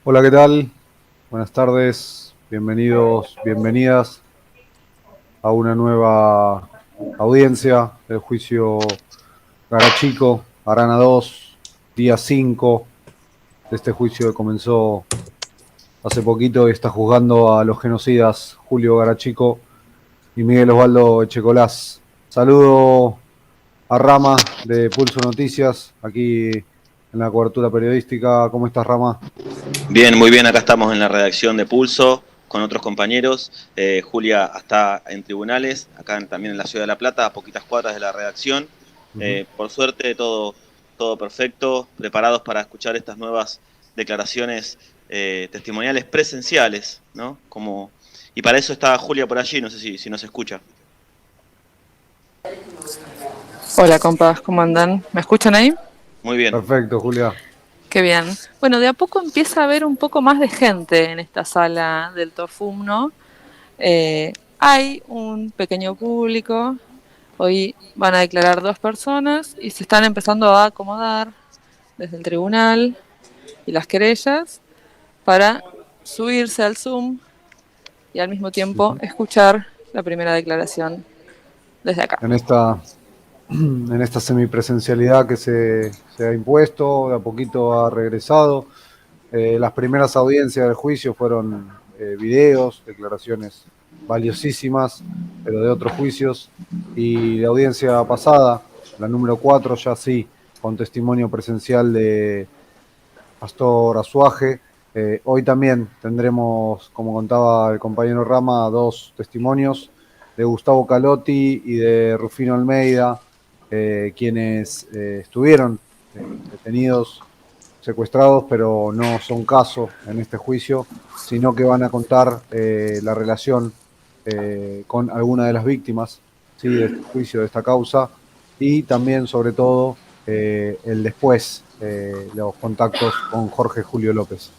Hola, ¿qué tal? Buenas tardes, bienvenidos, bienvenidas a una nueva audiencia del juicio Garachico, Arana 2, día 5 de este juicio que comenzó hace poquito y está juzgando a los genocidas Julio Garachico y Miguel Osvaldo Echecolás. Saludo a Rama de Pulso Noticias, aquí en la cobertura periodística. ¿Cómo estás, Rama? Bien, muy bien, acá estamos en la redacción de Pulso con otros compañeros. Julia está en tribunales, también en la ciudad de La Plata, a poquitas cuadras de la redacción. Ujú. Por suerte, todo perfecto, preparados para escuchar estas nuevas declaraciones testimoniales presenciales, ¿no? Y para eso está Julia por allí, no sé si nos escucha. Hola, compas, ¿cómo andan? ¿Me escuchan ahí? Muy bien. Perfecto, Julia. Qué bien. Bueno, de a poco empieza a haber un poco más de gente en esta sala del TOFUM, ¿no? Hay un pequeño público. Hoy van a declarar dos personas y se están empezando a acomodar desde el tribunal y las querellas para subirse al Zoom y al mismo tiempo Ujú. escuchar la primera declaración desde acá. En esta semipresencialidad que se ha impuesto, de a poquito ha regresado. Las primeras audiencias del juicio fueron videos, declaraciones valiosísimas, pero de otros juicios. Y la audiencia pasada, la número 4, ya sí, con testimonio presencial de Pastor Azuaje. Hoy también tendremos, como contaba el compañero Rama, dos testimonios de Gustavo Calotti y de Rufino Almeida, quienes estuvieron detenidos, secuestrados, pero no son caso en este juicio, sino que van a contar la relación con alguna de las víctimas, ¿sí?, de este juicio, de esta causa, y también, sobre todo, el después, los contactos con Jorge Julio López.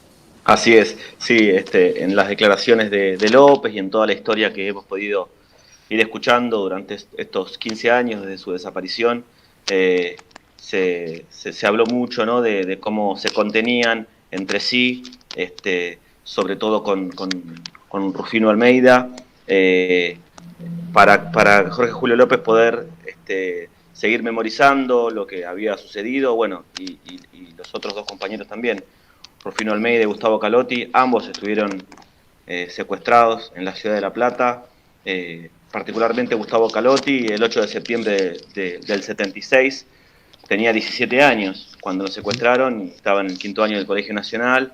Así es, sí, en las declaraciones de López y en toda la historia que hemos podido ir escuchando durante estos 15 años desde su desaparición, eh, se habló mucho, ¿no?, de cómo se contenían entre sí, sobre todo con Rufino Almeida, eh, para Jorge Julio López poder seguir memorizando lo que había sucedido, bueno, y los otros dos compañeros también, Rufino Almeida y Gustavo Calotti, ambos estuvieron secuestrados en la ciudad de La Plata, particularmente Gustavo Calotti, el 8 de septiembre del 76, tenía 17 años cuando lo secuestraron y estaba en el quinto año del Colegio Nacional,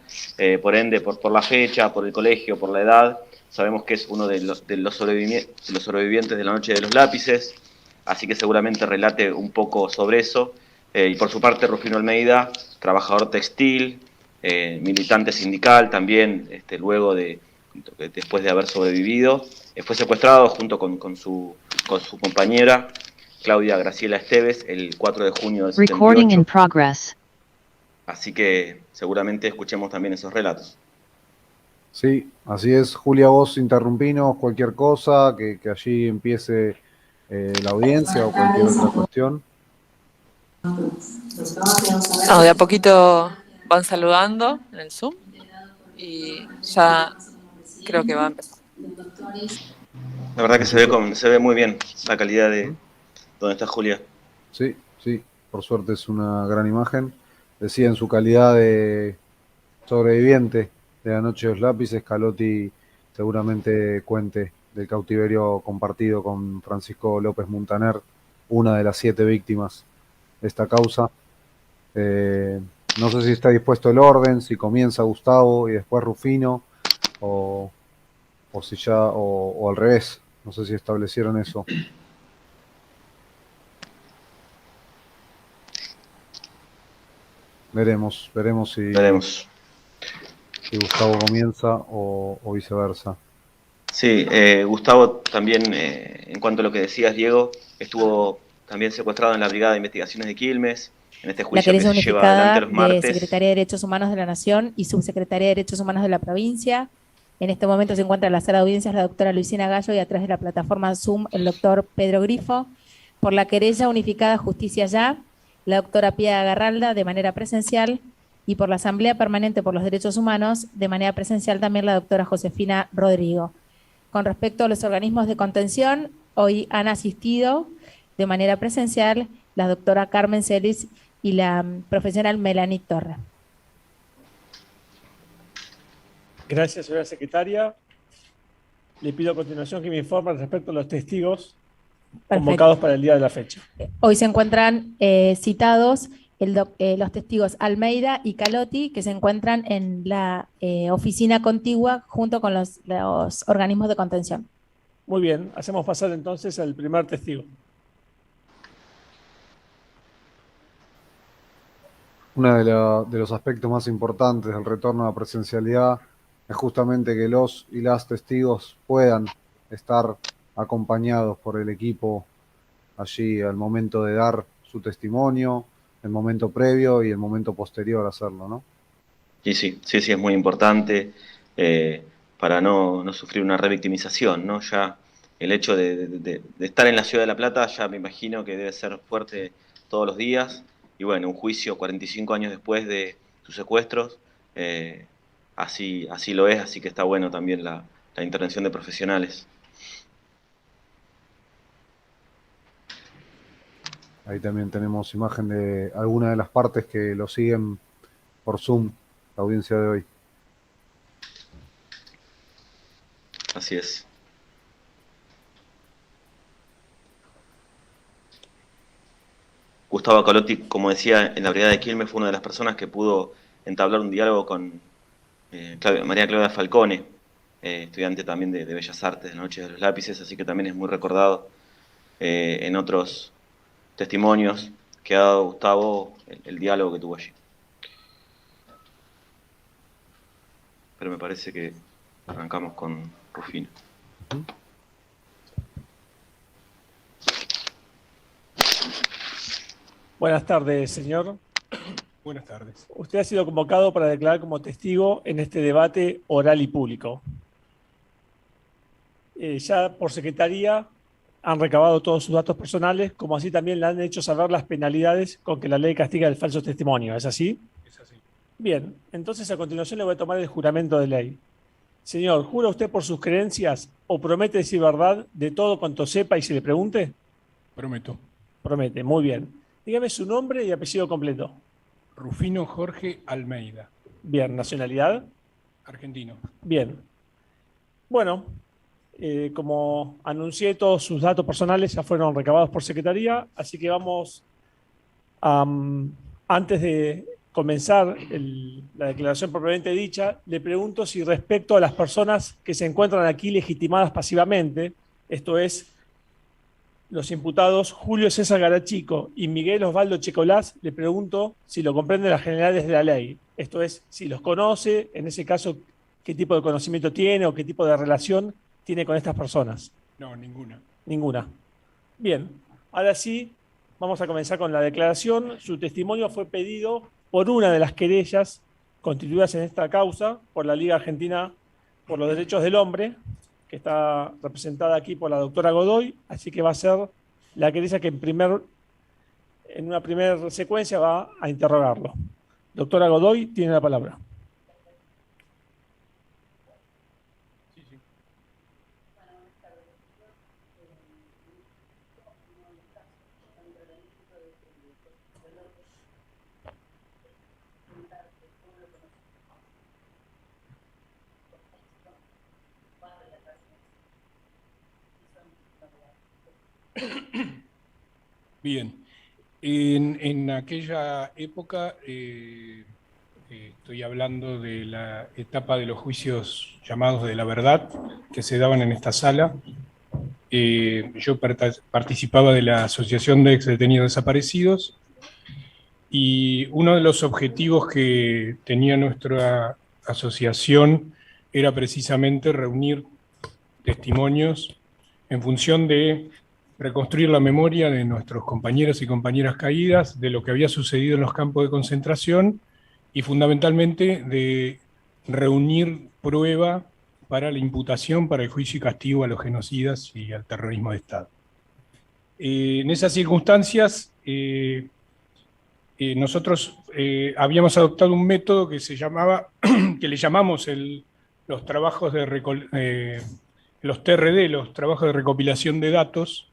por ende, por la fecha, por el colegio, por la edad, sabemos que es uno de los sobrevivientes de la Noche de los Lápices, así que seguramente relate un poco sobre eso. Y por su parte, Rufino Almeida, trabajador textil, militante sindical también, después de haber sobrevivido, fue secuestrado junto con su compañera Claudia Graciela Esteves el 4 de junio del Recording in 78. progress. Así que seguramente escuchemos también esos relatos. Sí, así es. Julia, vos interrumpinos cualquier cosa, que allí empiece la audiencia o cualquier otra cuestión. No, de a poquito van saludando en el Zoom y ya creo que va a empezar. La verdad que Así que, se ve muy bien la calidad de ujú. donde está Julia. Sí, sí, por suerte es una gran imagen. Decía, en su calidad de sobreviviente de la Noche de los Lápices, Calotti seguramente cuente del cautiverio compartido con Francisco López Muntaner, una de las 7 víctimas de esta causa. No sé si está dispuesto el orden, si comienza Gustavo y después Rufino, o, o si ya, o al revés. No sé si establecieron eso. Veremos Veremos. si Gustavo comienza o viceversa. Sí, Gustavo también, en cuanto a lo que decías, Diego, estuvo también secuestrado en la Brigada de Investigaciones de Quilmes, en este La juicio que querella se lleva adelante unificada los de martes. Secretaría de Derechos Humanos de la Nación y Subsecretaría de Derechos Humanos de la provincia. En este momento se encuentra en la sala de audiencias la doctora Luisina Gallo y atrás de la plataforma Zoom el doctor Pedro Grifo. Por la querella unificada Justicia Ya, la doctora Pia Garralda de manera presencial y por la Asamblea Permanente por los Derechos Humanos, de manera presencial también la doctora Josefina Rodrigo. Con respecto a los organismos de contención, hoy han asistido de manera presencial la doctora Carmen Celis y la profesional Melanie Torre. Gracias, señora secretaria. Le pido a continuación que me informe respecto a los testigos convocados para el día de la fecha. Hoy se encuentran citados los testigos Almeida y Calotti, que se encuentran en la oficina contigua junto con los organismos de contención. Muy bien, hacemos pasar entonces al primer testigo. Uno de los aspectos más importantes del retorno a la presencialidad es justamente que los y las testigos puedan estar acompañados por el equipo allí al momento de dar su testimonio, el momento previo y el momento posterior a hacerlo, ¿no? Sí, es muy importante para no sufrir una revictimización, ¿no? Ya el hecho de estar en la ciudad de La Plata ya me imagino que debe ser fuerte todos los días. Y bueno, un juicio 45 años después de sus secuestros, así lo es, así que está bueno también la intervención de profesionales. Ahí también tenemos imagen de algunas de las partes que lo siguen por Zoom, la audiencia de hoy. Así es. Gustavo Calotti, como decía, en la brigada de Quilmes fue una de las personas que pudo entablar un diálogo con María Claudia Falcone, estudiante también de Bellas Artes de la Noche de los Lápices, así que también es muy recordado en otros testimonios que ha dado Gustavo, el diálogo que tuvo allí. Pero me parece que arrancamos con Rufino. Buenas tardes, señor. Buenas tardes. Usted ha sido convocado para declarar como testigo en este debate oral y público. Ya por secretaría han recabado todos sus datos personales, como así también le han hecho saber las penalidades con que la ley castiga el falso testimonio. ¿Es así? Es así. Bien, entonces a continuación le voy a tomar el juramento de ley. Señor, ¿jura usted por sus creencias o promete decir verdad de todo cuanto sepa y se le pregunte? Prometo. Promete, muy bien. Dígame su nombre y apellido completo. Rufino Jorge Almeida. Bien, nacionalidad. Argentino. Bien. Bueno, como anuncié, todos sus datos personales ya fueron recabados por secretaría, así que vamos antes de comenzar la declaración propiamente dicha, le pregunto si respecto a las personas que se encuentran aquí legitimadas pasivamente, esto es, los imputados Julio César Garachico y Miguel Osvaldo Checolás, le pregunto si lo comprenden las generalidades de la ley. Esto es, si los conoce, en ese caso, qué tipo de conocimiento tiene o qué tipo de relación tiene con estas personas. No, ninguna. Ninguna. Bien, ahora sí, vamos a comenzar con la declaración. Su testimonio fue pedido por una de las querellas constituidas en esta causa por la Liga Argentina por los Derechos del Hombre, que está representada aquí por la doctora Godoy, así que va a ser la querella que en una primera secuencia va a interrogarlo. Doctora Godoy, tiene la palabra. Sí, sí. Bien, en aquella época, estoy hablando de la etapa de los juicios llamados de la verdad, que se daban en esta sala. Yo participaba de la Asociación de Ex Detenidos Desaparecidos, y uno de los objetivos que tenía nuestra asociación era precisamente reunir testimonios en función de reconstruir la memoria de nuestros compañeros y compañeras caídas, de lo que había sucedido en los campos de concentración y fundamentalmente de reunir prueba para la imputación, para el juicio y castigo a los genocidas y al terrorismo de Estado. En esas circunstancias, nosotros habíamos adoptado un método que se llamaba, que le llamamos los trabajos los TRD, los trabajos de recopilación de datos,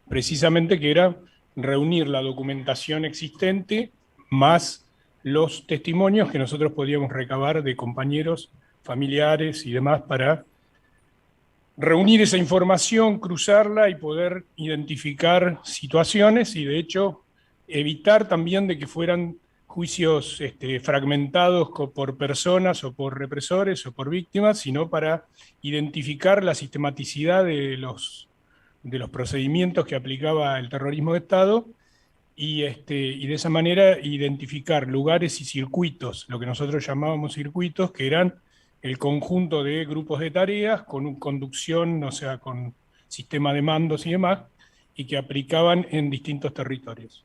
precisamente que era reunir la documentación existente más los testimonios que nosotros podíamos recabar de compañeros, familiares y demás para reunir esa información, cruzarla y poder identificar situaciones y de hecho evitar también de que fueran juicios fragmentados por personas o por represores o por víctimas, sino para identificar la sistematicidad de los procedimientos que aplicaba el terrorismo de Estado y de esa manera identificar lugares y circuitos, lo que nosotros llamábamos circuitos, que eran el conjunto de grupos de tareas con conducción, o sea, con sistema de mandos y demás, y que aplicaban en distintos territorios.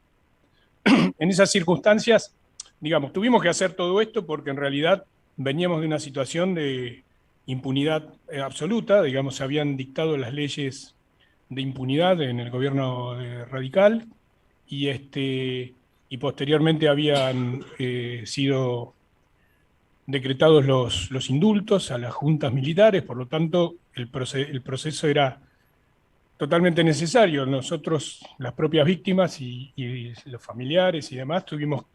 En esas circunstancias, digamos, tuvimos que hacer todo esto porque en realidad veníamos de una situación de impunidad absoluta, digamos, se habían dictado las leyes de impunidad en el gobierno radical y posteriormente habían sido decretados los indultos a las juntas militares, por lo tanto el proceso era totalmente necesario. Nosotros, las propias víctimas y los familiares y demás,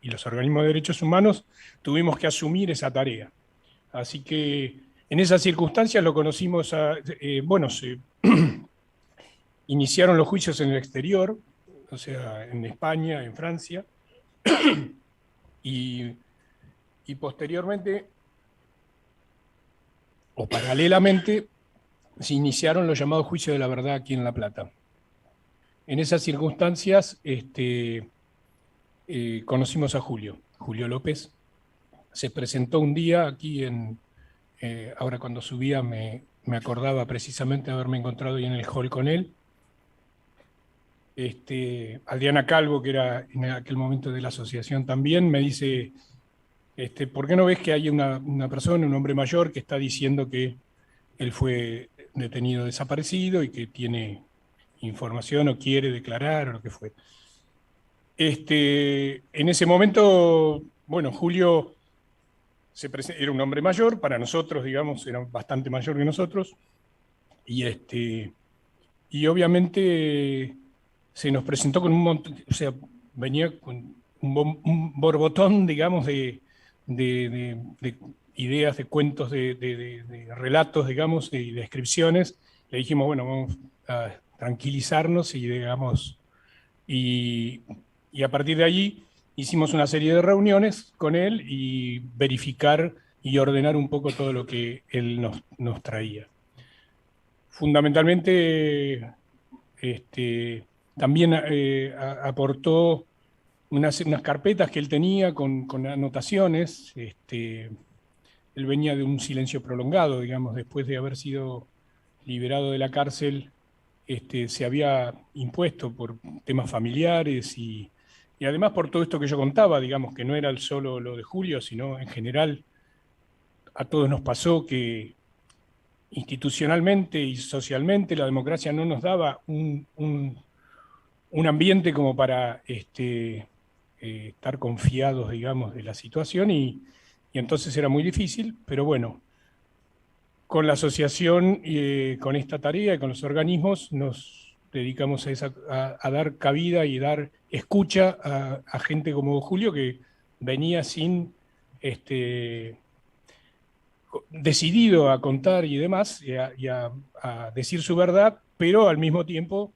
y los organismos de derechos humanos, tuvimos que asumir esa tarea. Así que en esas circunstancias lo conocimos, se iniciaron los juicios en el exterior, o sea, en España, en Francia, y posteriormente, o paralelamente, se iniciaron los llamados juicios de la verdad aquí en La Plata. En esas circunstancias conocimos a Julio López. Se presentó un día aquí ahora cuando subía me acordaba precisamente de haberme encontrado ahí en el hall con él. Adriana Calvo, que era en aquel momento de la asociación también, me dice, ¿por qué no ves que hay una persona, un hombre mayor, que está diciendo que él fue detenido desaparecido y que tiene información o quiere declarar o lo que fue? En ese momento, bueno, Julio era un hombre mayor, para nosotros, digamos, era bastante mayor que nosotros, y obviamente se nos presentó con un montón, o sea, venía con un borbotón, digamos, de ideas, de cuentos, de relatos, digamos, y descripciones. Le dijimos, bueno, vamos a tranquilizarnos y, digamos, y a partir de allí hicimos una serie de reuniones con él y verificar y ordenar un poco todo lo que él nos traía. Fundamentalmente, también aportó unas carpetas que él tenía con anotaciones. Él venía de un silencio prolongado, digamos, después de haber sido liberado de la cárcel, se había impuesto por temas familiares y además por todo esto que yo contaba, digamos, que no era solo lo de Julio, sino en general a todos nos pasó que institucionalmente y socialmente la democracia no nos daba un ambiente como para estar confiados, digamos, de la situación y entonces era muy difícil, pero bueno, con la asociación, con esta tarea y con los organismos nos dedicamos a dar cabida y dar escucha a gente como Julio que venía decidido a contar y demás, y a decir su verdad, pero al mismo tiempo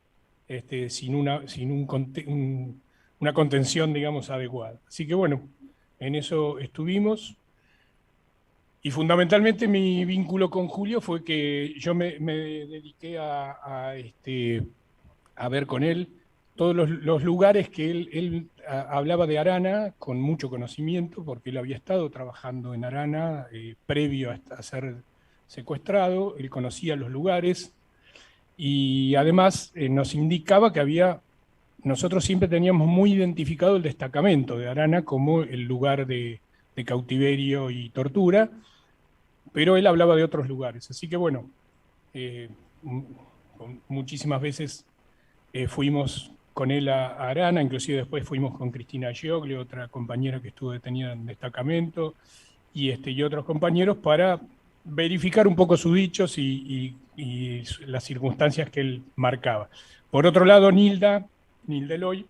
sin una contención, digamos, adecuada. Así que bueno, en eso estuvimos. Y fundamentalmente mi vínculo con Julio fue que yo me dediqué a ver con él todos los lugares que él hablaba de Arana con mucho conocimiento, porque él había estado trabajando en Arana previo a ser secuestrado, él conocía los lugares y además nos indicaba que nosotros siempre teníamos muy identificado el destacamento de Arana como el lugar de cautiverio y tortura, pero él hablaba de otros lugares. Así que bueno, muchísimas veces fuimos con él a Arana, inclusive después fuimos con Cristina Gioglio, otra compañera que estuvo detenida en destacamento, y otros compañeros para verificar un poco sus dichos y las circunstancias que él marcaba. Por otro lado, Nilda Eloy,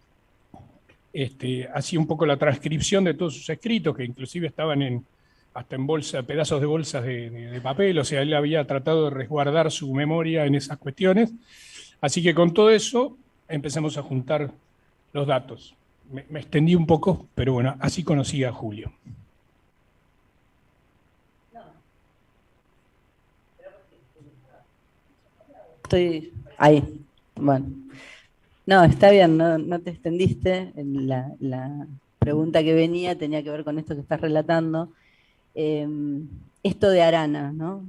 hacía un poco la transcripción de todos sus escritos, que inclusive estaban hasta en pedazos de bolsas de papel, o sea, él había tratado de resguardar su memoria en esas cuestiones. Así que con todo eso empezamos a juntar los datos. Me extendí un poco, pero bueno, así conocí a Julio. Estoy ahí. Bueno. No, está bien, no te extendiste. La pregunta que venía tenía que ver con esto que estás relatando. Esto de Arana, ¿no?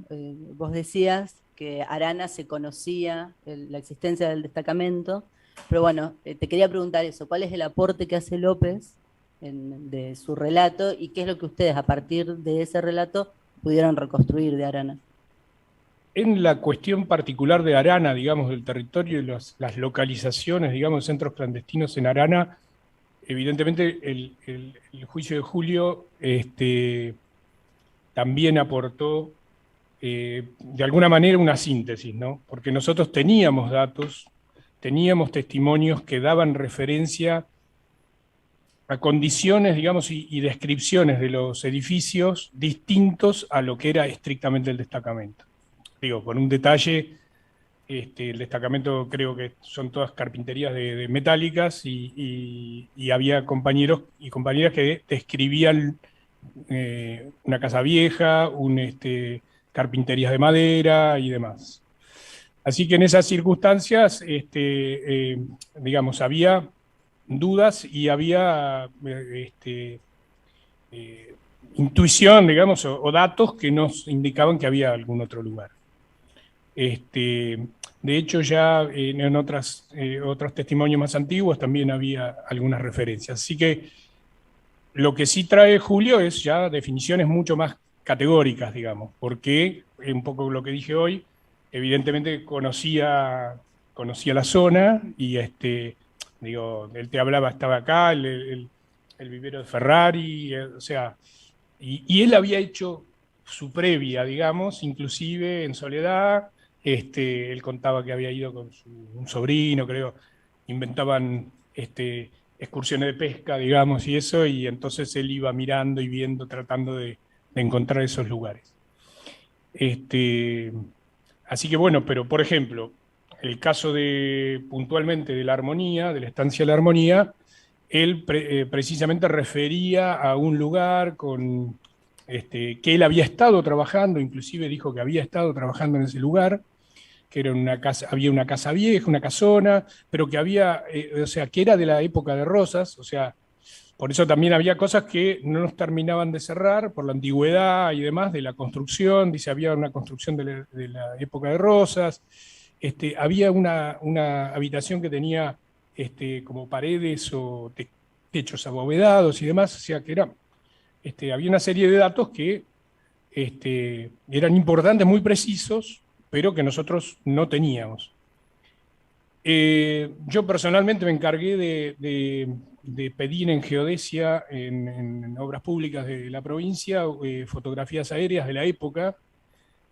Vos decías que Arana se conocía la existencia del destacamento, pero bueno, te quería preguntar eso, ¿cuál es el aporte que hace López de su relato y qué es lo que ustedes a partir de ese relato pudieron reconstruir de Arana? En la cuestión particular de Arana, digamos, del territorio y las localizaciones, digamos, de centros clandestinos en Arana, evidentemente el juicio de Julio también aportó de alguna manera una síntesis, ¿no? Porque nosotros teníamos datos, teníamos testimonios que daban referencia a condiciones, digamos, y descripciones de los edificios distintos a lo que era estrictamente el destacamento. Digo, con un detalle, el destacamento creo que son todas carpinterías de metálicas y había compañeros y compañeras que describían una casa vieja, carpinterías de madera y demás. Así que en esas circunstancias, digamos, había dudas y había intuición, digamos, o datos que nos indicaban que había algún otro lugar. De hecho, ya en otros testimonios más antiguos también había algunas referencias. Así que lo que sí trae Julio es ya definiciones mucho más categóricas, digamos, porque un poco lo que dije hoy, evidentemente conocía la zona y digo, él te hablaba, estaba acá, el vivero de Ferrari, o sea, y él había hecho su previa, digamos, inclusive en Soledad. Él contaba que había ido con un sobrino, creo, inventaban excursiones de pesca, digamos, y eso, y entonces él iba mirando y viendo, tratando de encontrar esos lugares. Así que bueno, pero por ejemplo, el caso puntualmente de la Armonía, de la estancia de la Armonía, él precisamente refería a un lugar que él había estado trabajando, inclusive dijo que había estado trabajando en ese lugar, que era había una casa vieja, una casona, pero que había, o sea, que era de la época de Rosas, o sea, por eso también había cosas que no nos terminaban de cerrar por la antigüedad y demás de la construcción. Dice, había una construcción de la época de Rosas, había una habitación que tenía como paredes o techos abovedados y demás, o sea que había una serie de datos que eran importantes, muy precisos, pero que nosotros no teníamos. Yo personalmente me encargué de pedir en geodesia, en obras públicas de la provincia, fotografías aéreas de la época,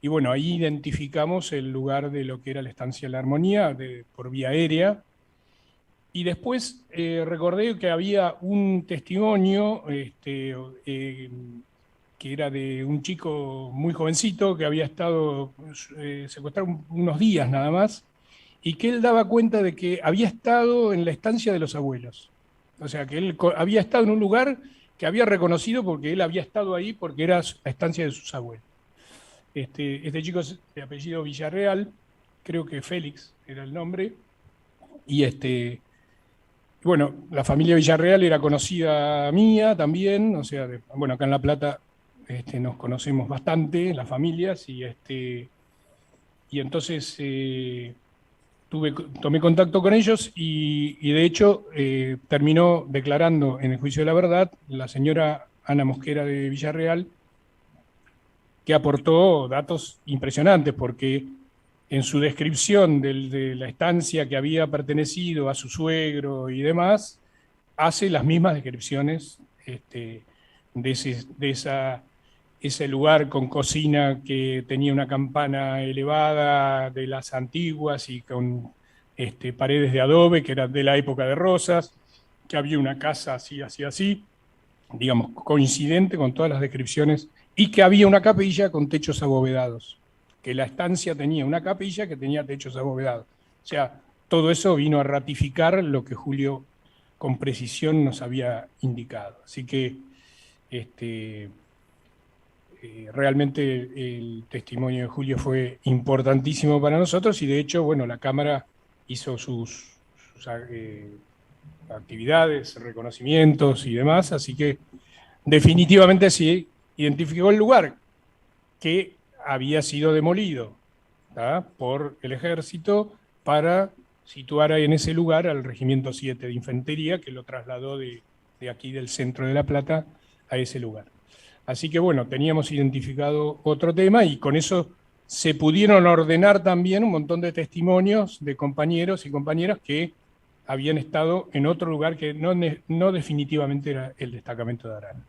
y bueno, ahí identificamos el lugar de lo que era la estancia de la Armonía por vía aérea. Y después recordé que había un testimonio que era de un chico muy jovencito que había estado secuestrado unos días nada más, y que él daba cuenta de que había estado en la estancia de los abuelos. O sea, que él había estado en un lugar que había reconocido porque él había estado ahí porque era la estancia de sus abuelos. Este chico es de apellido Villarreal, creo que Félix era el nombre, y bueno, la familia Villarreal era conocida mía también, o sea, bueno, acá en La Plata nos conocemos bastante, las familias, y entonces tomé contacto con ellos y de hecho terminó declarando en el juicio de la verdad la señora Ana Mosquera de Villarreal, que aportó datos impresionantes, porque en su descripción de la estancia que había pertenecido a su suegro y demás, hace las mismas descripciones de ese lugar con cocina que tenía una campana elevada de las antiguas y con paredes de adobe, que eran de la época de Rosas, que había una casa así, así, así, digamos, coincidente con todas las descripciones, y que había una capilla con techos abovedados, que la estancia tenía una capilla que tenía techos abovedados. O sea, todo eso vino a ratificar lo que Julio con precisión nos había indicado. Así que realmente el testimonio de Julio fue importantísimo para nosotros, y de hecho, bueno, la Cámara hizo sus actividades, reconocimientos y demás, así que definitivamente se identificó el lugar que había sido demolido, ¿tá?, por el ejército para situar en ese lugar al Regimiento 7 de Infantería, que lo trasladó de aquí del centro de La Plata a ese lugar. Así que bueno, teníamos identificado otro tema, y con eso se pudieron ordenar también un montón de testimonios de compañeros y compañeras que habían estado en otro lugar que no definitivamente era el destacamento de Arana.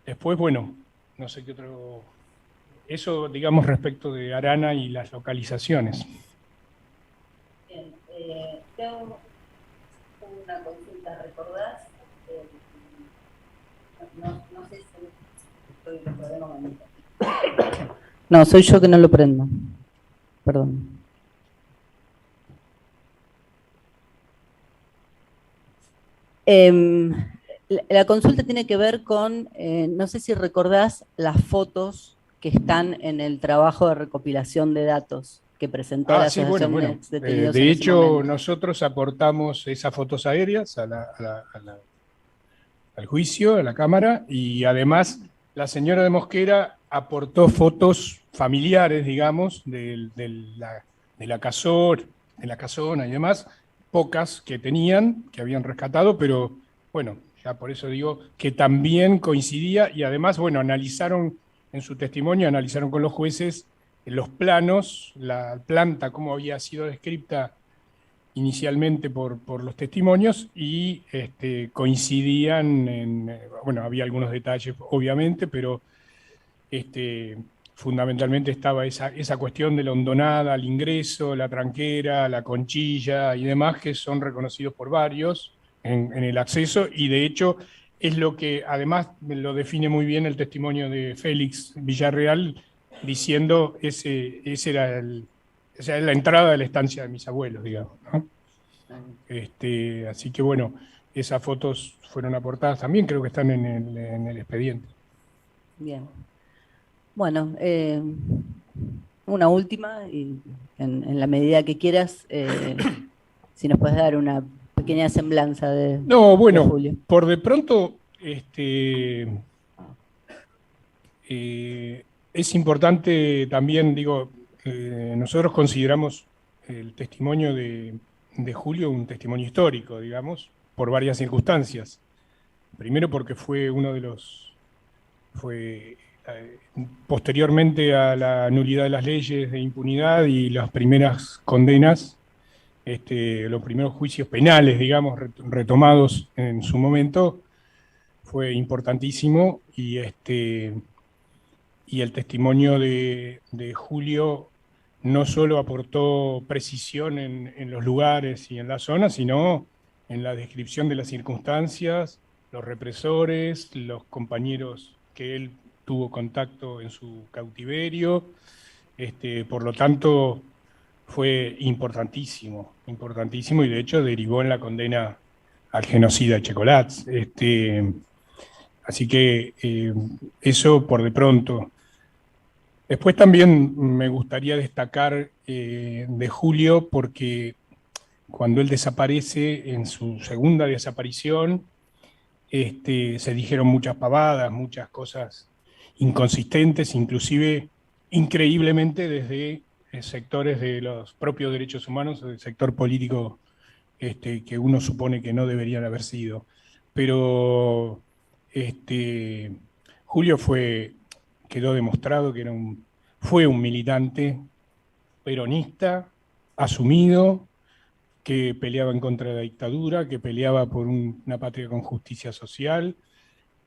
Después, bueno, no sé qué otro... Eso, digamos, respecto de Arana y las localizaciones. Bien, tengo una consulta, ¿recordás? No sé si estoy lo podemos manejar. No, soy yo que no lo prendo. Perdón. La consulta tiene que ver con, no sé si recordás las fotos que están en el trabajo de recopilación de datos que presentó la Asociación de Detenidos. De hecho, nosotros aportamos esas fotos aéreas al juicio, a la Cámara, y además la señora de Mosquera aportó fotos familiares, digamos, de la casona y demás, pocas que tenían, que habían rescatado, pero bueno, ya por eso digo que también coincidía, y además, bueno, analizaron en su testimonio, analizaron con los jueces los planos, la planta, cómo había sido descrita inicialmente por los testimonios, y coincidían en, bueno, había algunos detalles obviamente, pero fundamentalmente estaba esa cuestión de la hondonada, el ingreso, la tranquera, la conchilla y demás, que son reconocidos por varios en el acceso, y de hecho es lo que además lo define muy bien el testimonio de Félix Villarreal, diciendo ese era esa es la entrada de la estancia de mis abuelos, digamos, ¿no? Así que bueno, esas fotos fueron aportadas también, creo que están en el expediente. Bien. Bueno, una última, y en la medida que quieras, si nos puedes dar una pequeña semblanza de Julio. Por de pronto, es importante también, digo, nosotros consideramos el testimonio de Julio un testimonio histórico, digamos, por varias circunstancias. Primero porque fue uno de los... posteriormente a la nulidad de las leyes de impunidad y las primeras condenas, los primeros juicios penales, digamos, retomados en su momento, fue importantísimo, y el testimonio de Julio no solo aportó precisión en los lugares y en la zona, sino en la descripción de las circunstancias, los represores, los compañeros que él tuvo contacto en su cautiverio. Por lo tanto, fue importantísimo, y de hecho derivó en la condena al genocida de Chocolats. Así que eso por de pronto. Después también me gustaría destacar de Julio, porque cuando él desaparece, en su segunda desaparición, se dijeron muchas pavadas, muchas cosas inconsistentes, inclusive increíblemente desde sectores de los propios derechos humanos, del sector político que uno supone que no deberían haber sido. Pero Julio fue quedó demostrado que fue un militante peronista, asumido, que peleaba en contra de la dictadura, que peleaba por una patria con justicia social,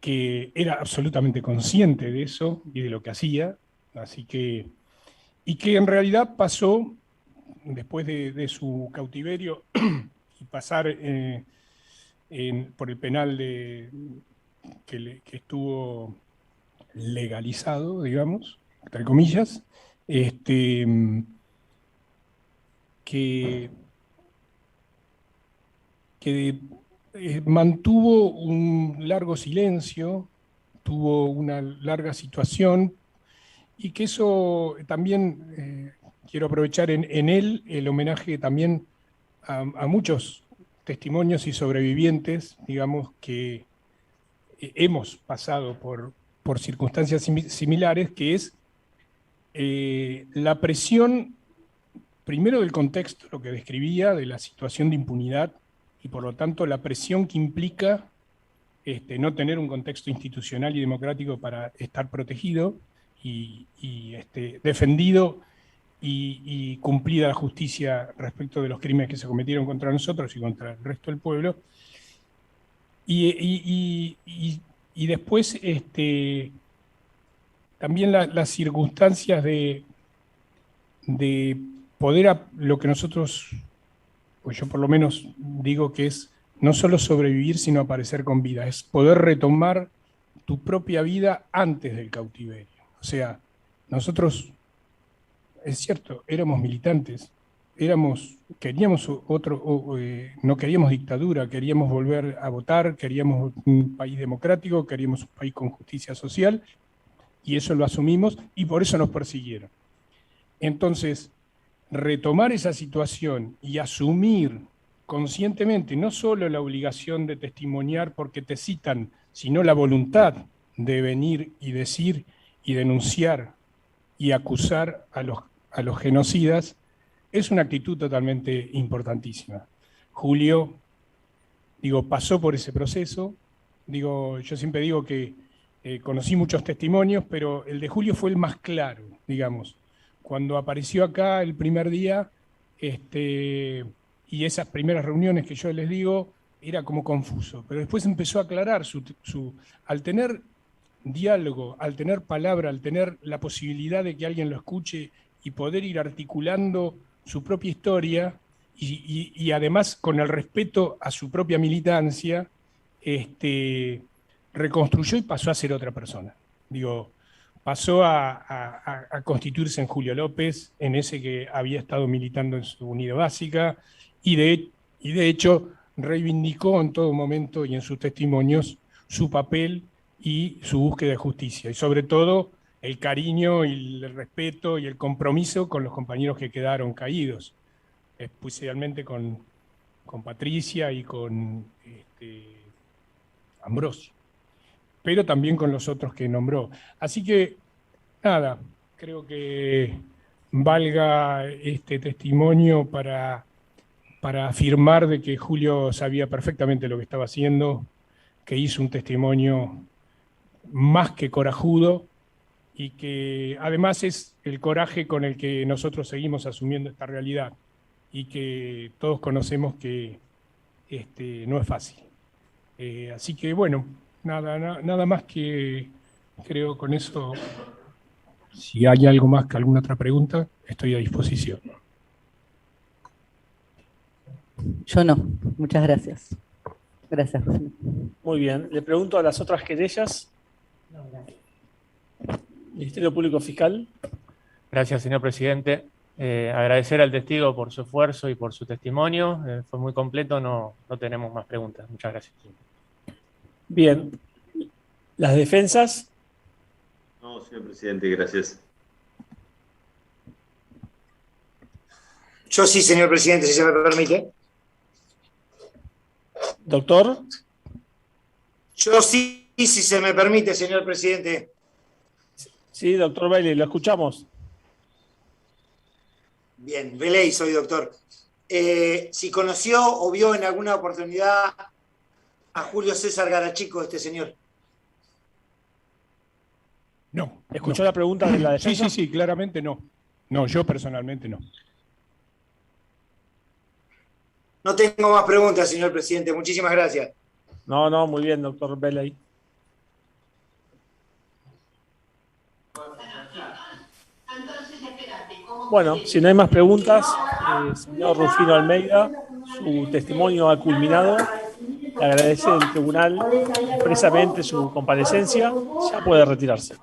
que era absolutamente consciente de eso y de lo que hacía, y que en realidad pasó, después de su cautiverio y pasar por el penal que estuvo legalizado, digamos, entre comillas, que mantuvo un largo silencio, tuvo una larga situación, y que eso también, quiero aprovechar en él el homenaje también a muchos testimonios y sobrevivientes, digamos, que hemos pasado por circunstancias similares, que es la presión, primero del contexto, lo que describía, de la situación de impunidad, y por lo tanto la presión que implica no tener un contexto institucional y democrático para estar protegido y defendido y cumplida la justicia respecto de los crímenes que se cometieron contra nosotros y contra el resto del pueblo. Y después también las circunstancias de poder, lo que nosotros, pues yo por lo menos digo que es no solo sobrevivir, sino aparecer con vida, es poder retomar tu propia vida antes del cautiverio. O sea, nosotros, es cierto, éramos militantes, queríamos no queríamos dictadura, queríamos volver a votar, queríamos un país democrático, queríamos un país con justicia social, y eso lo asumimos, y por eso nos persiguieron. Entonces, retomar esa situación y asumir conscientemente no solo la obligación de testimoniar porque te citan, sino la voluntad de venir y decir y denunciar y acusar a los genocidas, es una actitud totalmente importantísima. Julio, pasó por ese proceso. Yo siempre digo que conocí muchos testimonios, pero el de Julio fue el más claro, digamos. Cuando apareció acá el primer día, y esas primeras reuniones que yo les digo, era como confuso, pero después empezó a aclarar al tener diálogo, al tener palabra, al tener la posibilidad de que alguien lo escuche y poder ir articulando su propia historia, y además con el respeto a su propia militancia, reconstruyó y pasó a ser otra persona. Pasó a constituirse en Julio López, en ese que había estado militando en su unidad básica, y de hecho reivindicó en todo momento y en sus testimonios su papel y su búsqueda de justicia, y sobre todo el cariño y el respeto y el compromiso con los compañeros que quedaron caídos, especialmente con Patricia y con Ambrosio, pero también con los otros que nombró. Así que, nada, creo que valga este testimonio para afirmar de que Julio sabía perfectamente lo que estaba haciendo, que hizo un testimonio más que corajudo, y que además es el coraje con el que nosotros seguimos asumiendo esta realidad, y que todos conocemos que no es fácil. Así que, bueno, nada más, que creo con eso. Si hay algo más, que alguna otra pregunta, estoy a disposición. Yo no. Muchas gracias. Gracias, José. Muy bien. Le pregunto a las otras querellas. Ministerio Público Fiscal. Gracias, señor presidente. Agradecer al testigo por su esfuerzo y por su testimonio. Fue muy completo, no tenemos más preguntas. Muchas gracias. Bien. ¿Las defensas? No, señor presidente, gracias. Yo sí, señor presidente, si se me permite. Doctor. Yo sí, si se me permite, señor presidente. Sí, doctor Bailey, lo escuchamos. Bien, Beley soy, doctor. Si conoció o vio en alguna oportunidad a Julio César Garachico, este señor. No. ¿Escuchó no. la pregunta de la defensa? Sí, claramente no. No, yo personalmente no. No tengo más preguntas, señor presidente. Muchísimas gracias. No, muy bien, doctor Belay. Bueno, si no hay más preguntas, señor Rufino Almeida, su testimonio ha culminado. Le agradece el tribunal expresamente su comparecencia. Ya puede retirarse.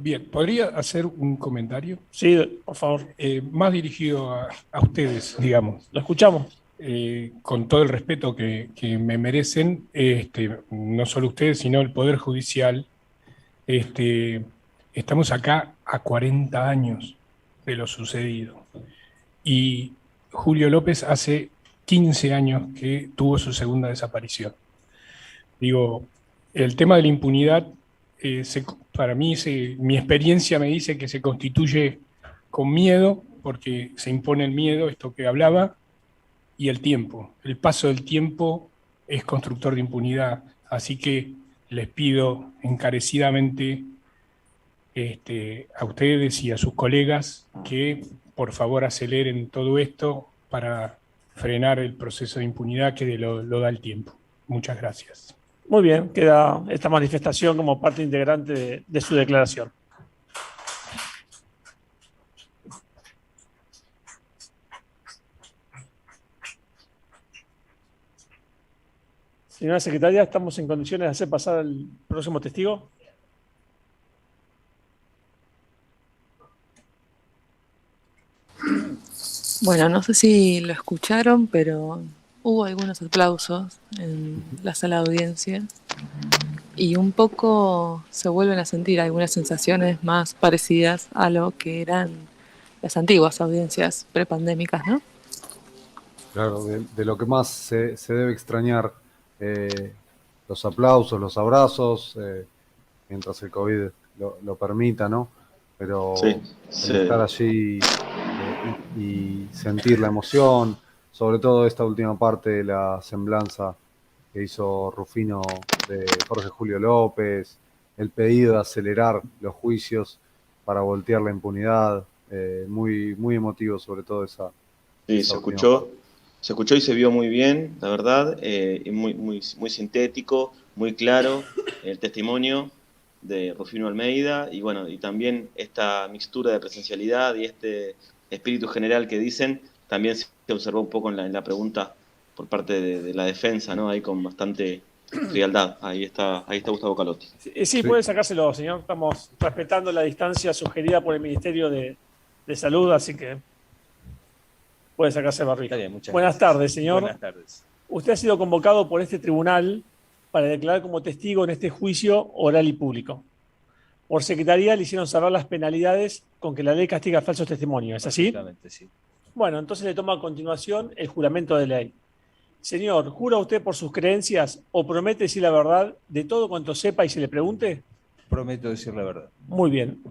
Bien, ¿podría hacer un comentario? Sí, por favor. Más dirigido a ustedes, digamos. Lo escuchamos. Con todo el respeto que me merecen, no solo ustedes, sino el Poder Judicial. Estamos acá a 40 años de lo sucedido. Y Julio López hace 15 años que tuvo su segunda desaparición. Digo, el tema de la impunidad, para mí, mi experiencia me dice que se constituye con miedo, porque se impone el miedo, esto que hablaba, y el tiempo. El paso del tiempo es constructor de impunidad. Así que les pido encarecidamente a ustedes y a sus colegas que por favor aceleren todo esto para frenar el proceso de impunidad que lo da el tiempo. Muchas gracias. Muy bien, queda esta manifestación como parte integrante de su declaración. Señora secretaria, ¿estamos en condiciones de hacer pasar al próximo testigo? Bueno, no sé si lo escucharon, pero hubo algunos aplausos en la sala de audiencia y un poco se vuelven a sentir algunas sensaciones más parecidas a lo que eran las antiguas audiencias prepandémicas, ¿no? Claro, de lo que más se debe extrañar, los aplausos, los abrazos, mientras el COVID lo permita, ¿no? Pero Sí, el estar allí y sentir la emoción, sobre todo esta última parte de la semblanza que hizo Rufino de Jorge Julio López, el pedido de acelerar los juicios para voltear la impunidad, muy, muy emotivo sobre todo esa. Sí, esa se última escuchó. parte. Se escuchó y se vio muy bien, la verdad, y muy sintético, muy claro el testimonio de Rufino Almeida, y bueno, y también esta mixtura de presencialidad y este espíritu general que dicen, también se observó un poco en la pregunta por parte de la defensa, ¿no? Ahí con bastante frialdad. Ahí está Gustavo Calotti. Sí, puede sacárselo, señor. Estamos respetando la distancia sugerida por el Ministerio de Salud, así que puede sacarse el barbijo. Buenas tardes, señor. Buenas tardes. Usted ha sido convocado por este tribunal para declarar como testigo en este juicio oral y público. Por secretaría le hicieron saber las penalidades con que la ley castiga falsos testimonios. ¿Es así? Exactamente, sí. Bueno, entonces le toma a continuación el juramento de ley. Señor, ¿jura usted por sus creencias o promete decir la verdad de todo cuanto sepa y se le pregunte? Prometo decir la verdad. Muy bien.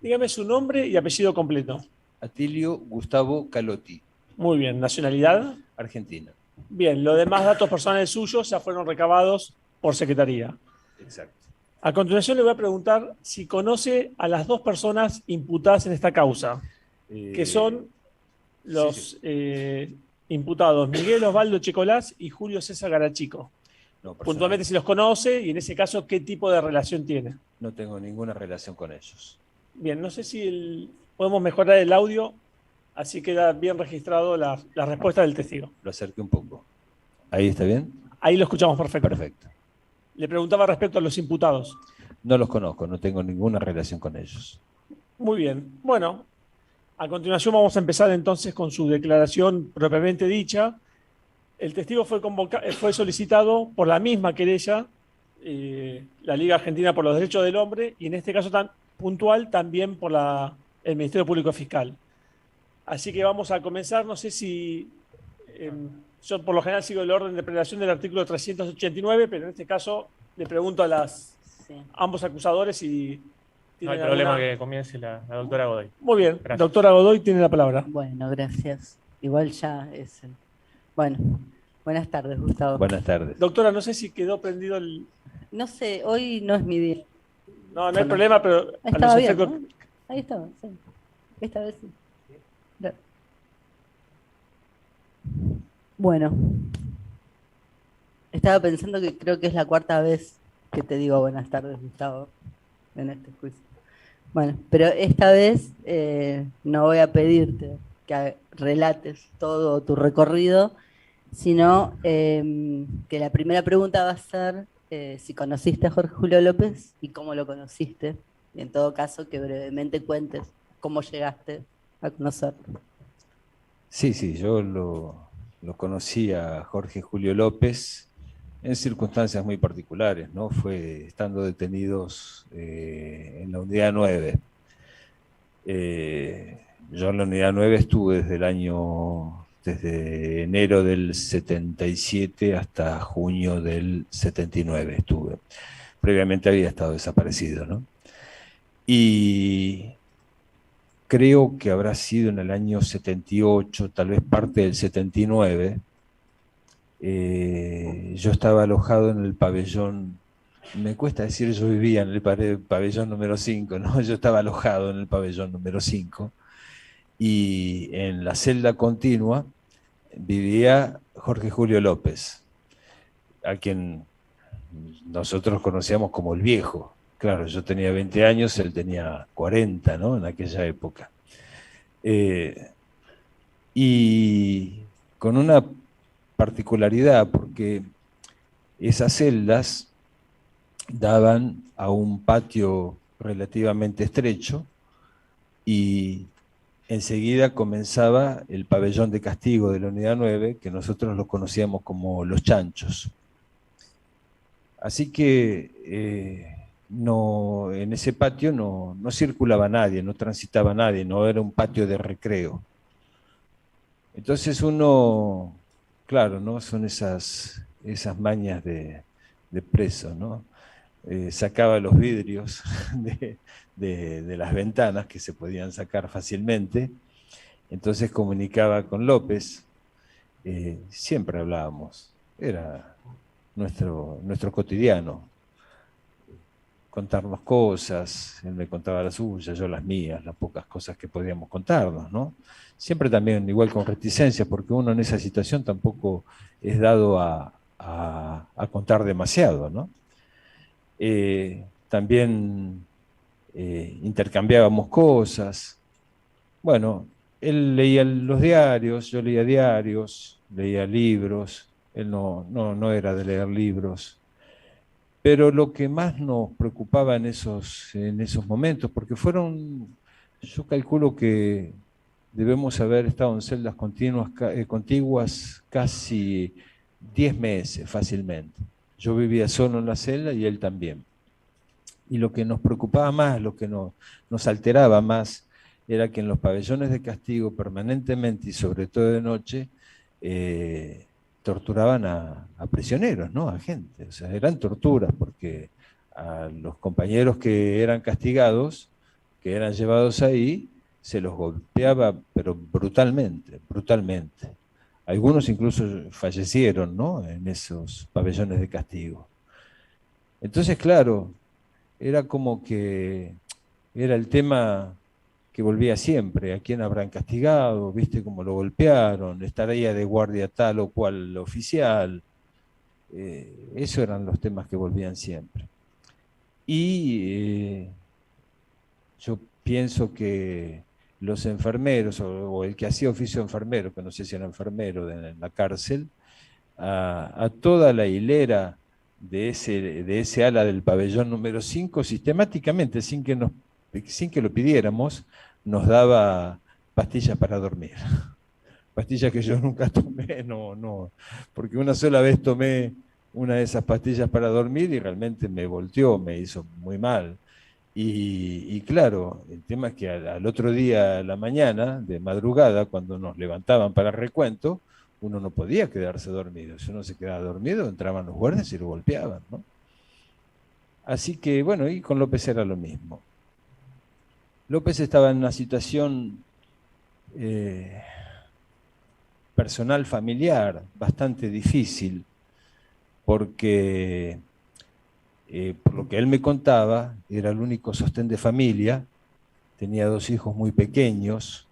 Dígame su nombre y apellido completo. Atilio Gustavo Calotti. Muy bien. ¿Nacionalidad? Argentina. Bien, los demás datos personales suyos ya fueron recabados por secretaría. Exacto. A continuación le voy a preguntar si conoce a las dos personas imputadas en esta causa, que son los imputados Miguel Osvaldo Checolás y Julio César Garachico. No, puntualmente si los conoce y en ese caso qué tipo de relación tiene. No tengo ninguna relación con ellos. Bien, no sé si podemos mejorar el audio, así queda bien registrado la respuesta del testigo. Lo acerqué un poco. ¿Ahí está bien? Ahí lo escuchamos perfecto. Perfecto. Le preguntaba respecto a los imputados. No los conozco, no tengo ninguna relación con ellos. Muy bien. Bueno, a continuación vamos a empezar entonces con su declaración propiamente dicha. El testigo fue solicitado por la misma querella, la Liga Argentina por los Derechos del Hombre, y en este caso tan puntual también por el Ministerio Público Fiscal. Así que vamos a comenzar. No sé si yo por lo general sigo el orden de prelación del artículo 389, pero en este caso le pregunto a ambos acusadores si no hay problema que comience la doctora Godoy. Muy bien, gracias. Doctora Godoy tiene la palabra. Bueno, gracias. Igual ya es Bueno, buenas tardes, Gustavo. Buenas tardes. Doctora, no sé si quedó prendido No sé, hoy no es mi día. No, no hay problema, pero a Estaba los bien, efectos... ¿no? Ahí estaba, sí. Esta vez sí. Claro. Bueno, estaba pensando que creo que es la cuarta vez que te digo buenas tardes, Gustavo, en este quiz. Bueno, pero esta vez no voy a pedirte que relates todo tu recorrido, sino que la primera pregunta va a ser si conociste a Jorge Julio López y cómo lo conociste. Y en todo caso, que brevemente cuentes cómo llegaste a conocerlo. Sí, sí, yo lo conocí a Jorge Julio López en circunstancias muy particulares, ¿no? Fue estando detenidos en la unidad 9. Yo en la unidad 9 estuve desde enero del 77 hasta junio del 79 estuve. Previamente había estado desaparecido, ¿no? Y creo que habrá sido en el año 78, tal vez parte del 79, yo estaba alojado en el pabellón, me cuesta decir yo vivía en el pabellón número 5, ¿no? Yo estaba alojado en el pabellón número 5 y en la celda continua vivía Jorge Julio López, a quien nosotros conocíamos como el Viejo. Claro, yo tenía 20 años, él tenía 40, ¿no? En aquella época. Y con una particularidad, porque esas celdas daban a un patio relativamente estrecho y enseguida comenzaba el pabellón de castigo de la unidad 9, que nosotros lo conocíamos como los chanchos. Así que no, en ese patio no circulaba nadie, no transitaba nadie, no era un patio de recreo. Entonces uno, claro, ¿no? Son esas mañas de preso, ¿no? Sacaba los vidrios de las ventanas que se podían sacar fácilmente, entonces comunicaba con López, siempre hablábamos, era nuestro cotidiano, contarnos cosas, él me contaba las suyas, yo las mías, las pocas cosas que podíamos contarnos, ¿no? Siempre también igual con reticencia, porque uno en esa situación tampoco es dado a contar demasiado, ¿no? También intercambiábamos cosas. Bueno, él leía los diarios, yo leía diarios, leía libros, él no era de leer libros. Pero lo que más nos preocupaba en esos momentos, porque yo calculo que debemos haber estado en celdas contiguas casi 10 meses fácilmente. Yo vivía solo en la celda y él también. Y lo que nos preocupaba más, lo que nos alteraba más, era que en los pabellones de castigo permanentemente y sobre todo de noche, torturaban a prisioneros, ¿no? A gente. O sea, eran torturas porque a los compañeros que eran castigados, que eran llevados ahí, se los golpeaba, pero brutalmente, brutalmente. Algunos incluso fallecieron, ¿no? En esos pabellones de castigo. Entonces, claro, era como que era el tema que volvía siempre, a quién habrán castigado, viste cómo lo golpearon, estaría de guardia tal o cual oficial, esos eran los temas que volvían siempre. Y yo pienso que los enfermeros, o el que hacía oficio de enfermero, que no sé si era enfermero en la cárcel, a toda la hilera de ese ala del pabellón número 5, sistemáticamente, sin que lo pidiéramos, nos daba pastillas para dormir. Pastillas que yo nunca tomé, porque una sola vez tomé una de esas pastillas para dormir y realmente me volteó, me hizo muy mal. Y claro, el tema es que al otro día, a la mañana, de madrugada, cuando nos levantaban para el recuento, uno no podía quedarse dormido. Si uno se quedaba dormido, entraban los guardias y lo golpeaban, ¿no? Así que, bueno, y con López era lo mismo. López estaba en una situación personal, familiar, bastante difícil, porque por lo que él me contaba, era el único sostén de familia, tenía 2 hijos muy pequeños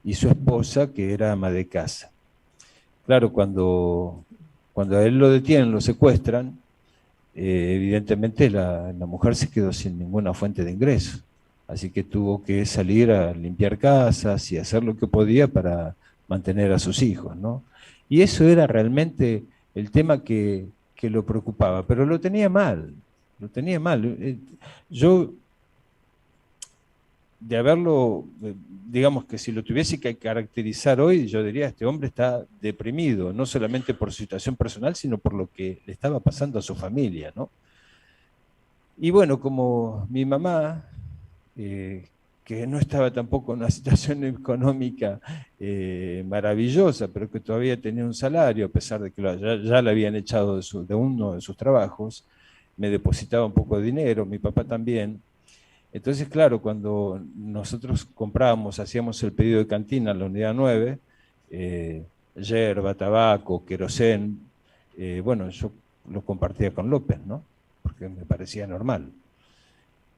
y su esposa, que era ama de casa. Claro, cuando a él lo detienen, lo secuestran, evidentemente la mujer se quedó sin ninguna fuente de ingreso, así que tuvo que salir a limpiar casas y hacer lo que podía para mantener a sus hijos, ¿no? Y eso era realmente el tema que lo preocupaba, pero lo tenía mal, lo tenía mal. Yo, de haberlo, digamos que si lo tuviese que caracterizar hoy, yo diría, este hombre está deprimido, no solamente por su situación personal, sino por lo que le estaba pasando a su familia, ¿no? Y bueno, como mi mamá, que no estaba tampoco en una situación económica maravillosa, pero que todavía tenía un salario, a pesar de que ya le habían echado de uno de sus trabajos, me depositaba un poco de dinero, mi papá también. Entonces, claro, cuando nosotros comprábamos, hacíamos el pedido de cantina en la unidad 9, yerba, tabaco, querosén, bueno, yo lo compartía con López, ¿no? Porque me parecía normal.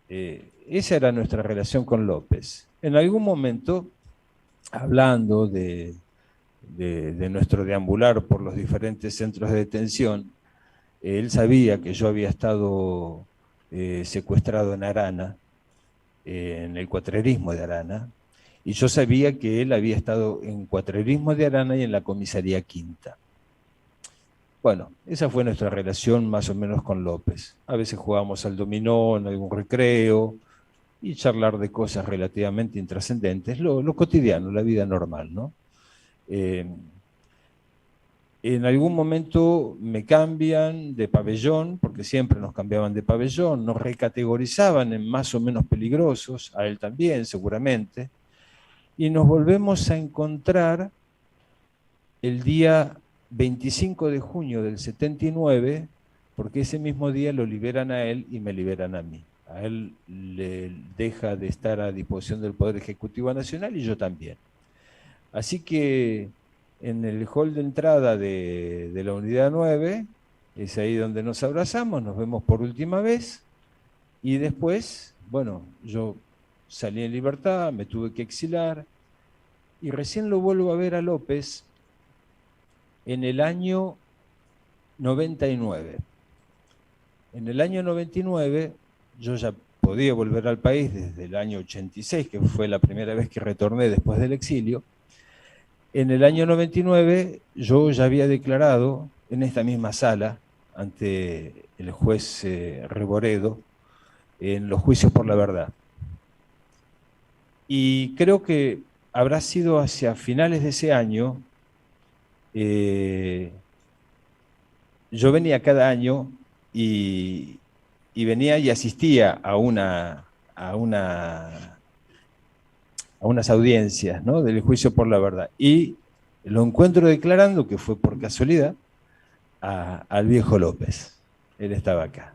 Esa era nuestra relación con López. En algún momento, hablando de nuestro deambular por los diferentes centros de detención, él sabía que yo había estado secuestrado en Arana, en el cuatrerismo de Arana, y yo sabía que él había estado en cuatrerismo de Arana y en la comisaría Quinta. Bueno, esa fue nuestra relación más o menos con López. A veces jugábamos al dominó en algún recreo y charlar de cosas relativamente intrascendentes, lo cotidiano, la vida normal, ¿no? En algún momento me cambian de pabellón, porque siempre nos cambiaban de pabellón, nos recategorizaban en más o menos peligrosos, a él también seguramente, y nos volvemos a encontrar el día 25 de junio del 79, porque ese mismo día lo liberan a él y me liberan a mí. A él le deja de estar a disposición del Poder Ejecutivo Nacional y yo también. Así que en el hall de entrada de la unidad 9, es ahí donde nos abrazamos, nos vemos por última vez, y después, bueno, yo salí en libertad, me tuve que exilar, y recién lo vuelvo a ver a López en el año 99. En el año 99, yo ya podía volver al país desde el año 86, que fue la primera vez que retorné después del exilio. En el año 99 yo ya había declarado en esta misma sala, ante el juez Reboredo, en los juicios por la verdad. Y creo que habrá sido hacia finales de ese año, yo venía cada año y venía y asistía a unas audiencias, ¿no?, del juicio por la verdad. Y lo encuentro declarando, que fue por casualidad, al viejo López. Él estaba acá.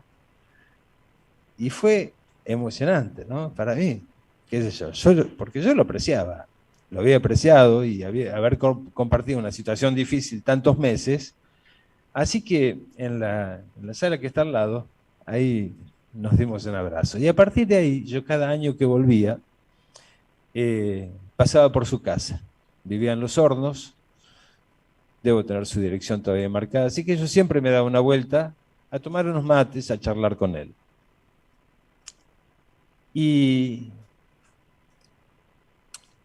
Y fue emocionante, ¿no?, para mí, qué sé yo, porque yo lo apreciaba, lo había apreciado y haber compartido una situación difícil tantos meses. Así que en la sala que está al lado, ahí nos dimos un abrazo. Y a partir de ahí, yo cada año que volvía, pasaba por su casa. Vivía en Los Hornos, debo tener su dirección todavía marcada, así que yo siempre me daba una vuelta a tomar unos mates, a charlar con él. Y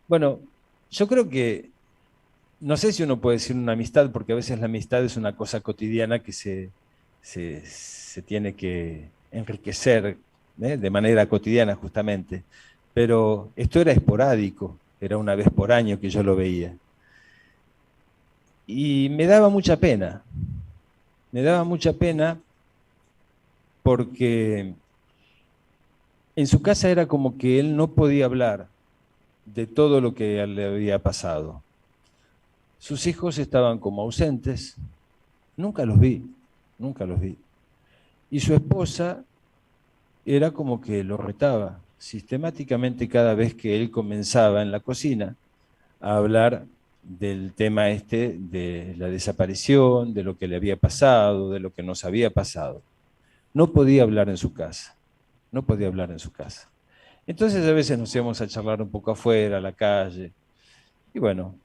bueno, yo creo que, no sé si uno puede decir una amistad, porque a veces la amistad es una cosa cotidiana que se tiene que enriquecer, de manera cotidiana justamente, pero esto era esporádico, era una vez por año que yo lo veía. Y me daba mucha pena porque en su casa era como que él no podía hablar de todo lo que le había pasado. Sus hijos estaban como ausentes, nunca los vi. Y su esposa era como que lo retaba sistemáticamente cada vez que él comenzaba en la cocina a hablar del tema de la desaparición, de lo que le había pasado, de lo que nos había pasado. no podía hablar en su casa. No podía hablar en su casa. Entonces a veces nos íbamos a charlar un poco afuera, a la calle. Y bueno,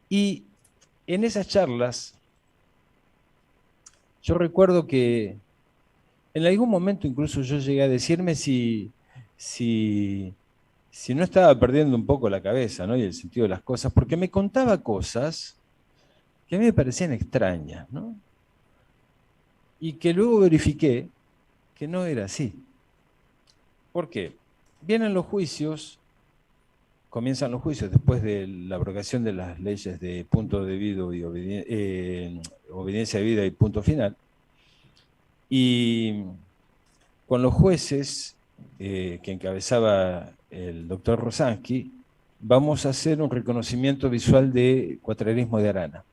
y en esas charlas, yo recuerdo que en algún momento incluso yo llegué a decirme si no estaba perdiendo un poco la cabeza, ¿no? Y el sentido de las cosas, porque me contaba cosas que a mí me parecían extrañas, ¿no? Y que luego verifiqué que no era así. ¿Por qué? Vienen los juicios, comienzan los juicios después de la abrogación de las leyes de punto debido y obediencia debida y punto final. Y con los jueces que encabezaba el doctor Rosansky, vamos a hacer un reconocimiento visual de cuatrarismo de Arana.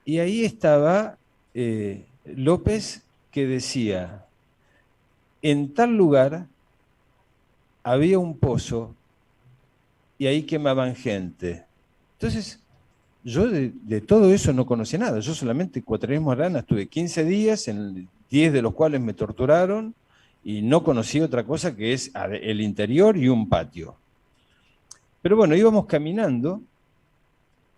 Y ahí estaba López, que decía, en tal lugar había un pozo y ahí quemaban gente. Entonces, yo de todo eso no conocía nada. Yo solamente cuatrarismo de Arana estuve 15 días, en 10 de los cuales me torturaron, y no conocí otra cosa que es el interior y un patio. Pero bueno, íbamos caminando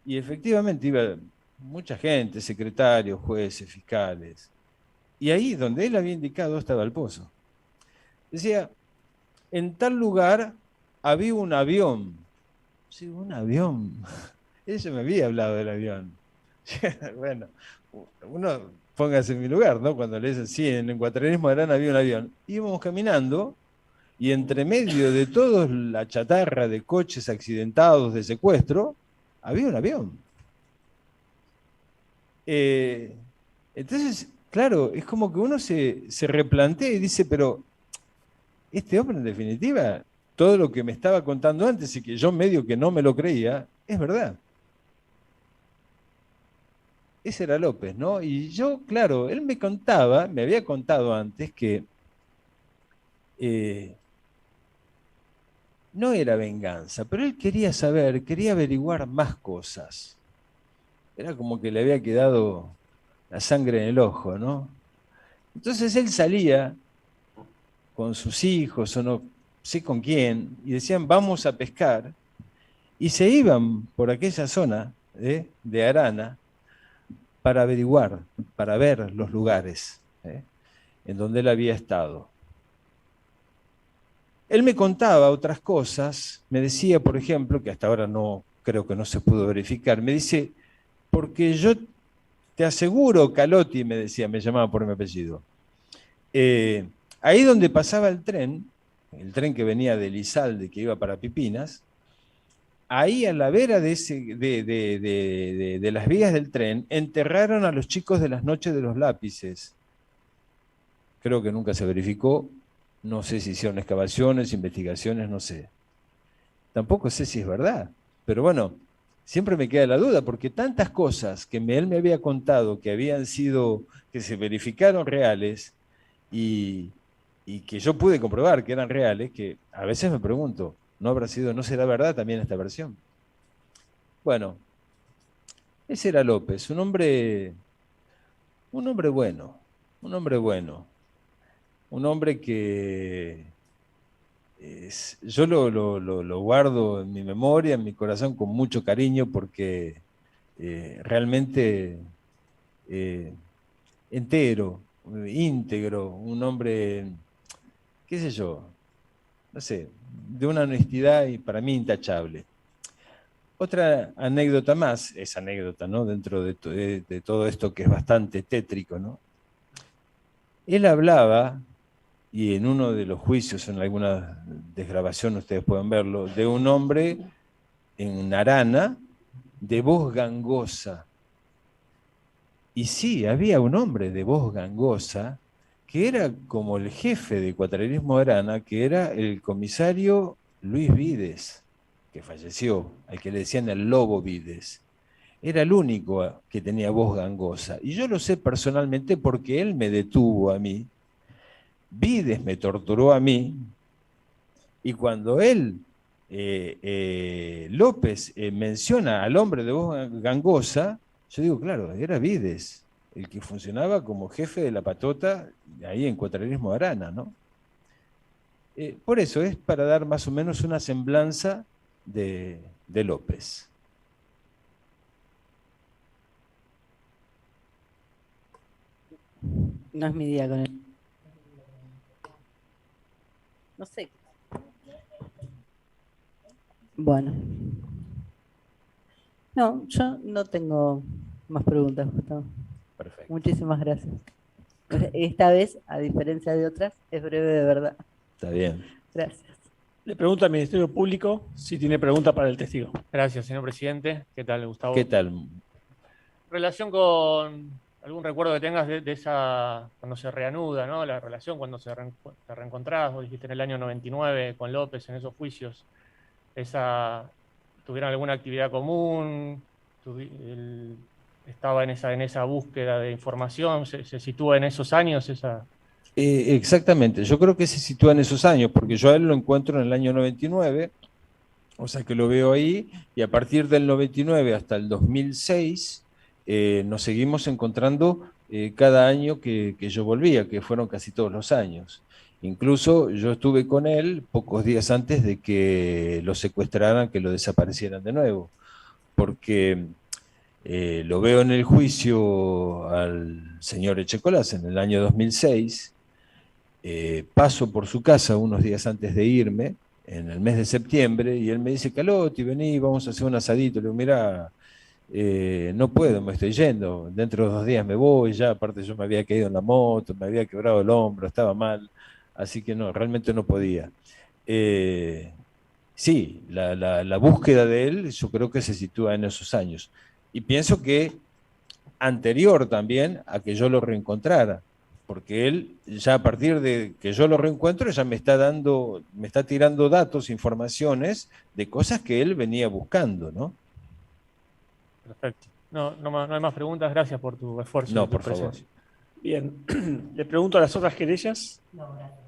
y efectivamente iba mucha gente, secretarios, jueces, fiscales. Y ahí donde él había indicado estaba el pozo. Decía, en tal lugar había un avión. Sí, un avión. Ella me había hablado del avión. Bueno, uno póngase en mi lugar, ¿no? Cuando le dicen, sí, en el cuatrarismo de Arana había un avión. Íbamos caminando y entre medio de toda la chatarra de coches accidentados de secuestro, había un avión. Entonces, claro, es como que uno se replantea y dice, pero este hombre en definitiva, todo lo que me estaba contando antes y que yo medio que no me lo creía, es verdad. Ese era López, ¿no? Y yo, claro, él me había contado antes que no era venganza, pero él quería saber, quería averiguar más cosas. Era como que le había quedado la sangre en el ojo, ¿no? Entonces él salía con sus hijos, o no sé con quién, y decían, vamos a pescar, y se iban por aquella zona de Arana para averiguar, para ver los lugares en donde él había estado. Él me contaba otras cosas, me decía, por ejemplo, que hasta ahora no creo que no se pudo verificar, me dice, porque yo te aseguro, Calotti, me decía, me llamaba por mi apellido, ahí donde pasaba el tren que venía de Elizalde, que iba para Pipinas, ahí a la vera de las vías del tren, enterraron a los chicos de las noches de los lápices. Creo que nunca se verificó, no sé si hicieron excavaciones, investigaciones, no sé. Tampoco sé si es verdad, pero bueno, siempre me queda la duda, porque tantas cosas que él me había contado que habían sido, que se verificaron reales y que yo pude comprobar que eran reales, que a veces me pregunto, ¿no será verdad también esta versión? Bueno, ese era López, un hombre bueno, un hombre que yo lo guardo en mi memoria, en mi corazón con mucho cariño, porque realmente entero, íntegro, un hombre, qué sé yo, no sé, de una honestidad y para mí intachable. Otra anécdota más, es anécdota, ¿no? Dentro de todo esto que es bastante tétrico, ¿no? Él hablaba, y en uno de los juicios, en alguna desgrabación ustedes pueden verlo, de un hombre en Arana de voz gangosa. Y sí, había un hombre de voz gangosa que era como el jefe de cuatrarismo de Arana, que era el comisario Luis Vides, que falleció, al que le decían el Lobo Vides. Era el único que tenía voz gangosa. Y yo lo sé personalmente porque él me detuvo a mí, Vides me torturó a mí, y cuando él, López, menciona al hombre de voz gangosa, yo digo, claro, era Vides. el que funcionaba como jefe de la patota ahí en Cuatralismo de Arana, ¿no? Por eso es para dar más o menos una semblanza de López. No es mi día con él. No sé. Bueno. No, yo no tengo más preguntas, Gustavo. Perfecto. Muchísimas gracias. Esta vez, a diferencia de otras, es breve de verdad. Está bien. Gracias. Le pregunto al Ministerio Público si tiene pregunta para el testigo. Gracias, señor presidente. ¿Qué tal, Gustavo? ¿Qué tal? Relación con algún recuerdo que tengas de esa, cuando se reanuda, ¿no? La relación, cuando te reencontrás, vos dijiste en el año 99 con López en esos juicios, ¿tuvieron alguna actividad común? ¿Estaba en esa búsqueda de información? ¿Se sitúa en esos años esa? Exactamente, yo creo que se sitúa en esos años, porque yo a él lo encuentro en el año 99, o sea que lo veo ahí, y a partir del 99 hasta el 2006 nos seguimos encontrando cada año que yo volvía, que fueron casi todos los años. Incluso yo estuve con él pocos días antes de que lo secuestraran, que lo desaparecieran de nuevo, porque lo veo en el juicio al señor Echecolás en el año 2006. Paso por su casa unos días antes de irme, en el mes de septiembre, y él me dice: Calotti, vení, vamos a hacer un asadito. Le digo: mira, no puedo, me estoy yendo, dentro de 2 días me voy, ya aparte yo me había caído en la moto, me había quebrado el hombro, estaba mal, así que no, realmente no podía. Sí, la búsqueda de él yo creo que se sitúa en esos años, y pienso que anterior también a que yo lo reencontrara, porque él ya a partir de que yo lo reencuentro ya me está tirando datos, informaciones de cosas que él venía buscando, ¿no? Perfecto. No hay más preguntas. Gracias por tu esfuerzo. No, y tu por favor. presencia. Bien. Le pregunto a las otras querellas. No, gracias.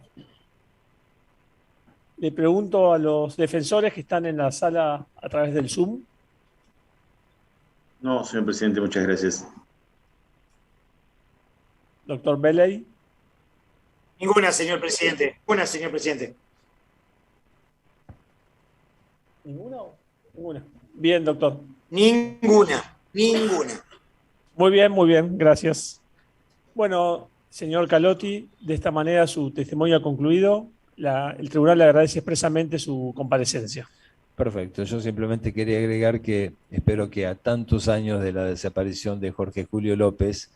Le pregunto a los defensores que están en la sala a través del Zoom. No, señor presidente, muchas gracias. Doctor Beley. Ninguna, señor presidente. Una, señor presidente. ¿Ninguna? Ninguna. Bien, doctor. Ninguna. Muy bien, gracias. Bueno, señor Calotti, de esta manera su testimonio ha concluido. El tribunal le agradece expresamente su comparecencia. Perfecto, yo simplemente quería agregar que espero que a tantos años de la desaparición de Jorge Julio López,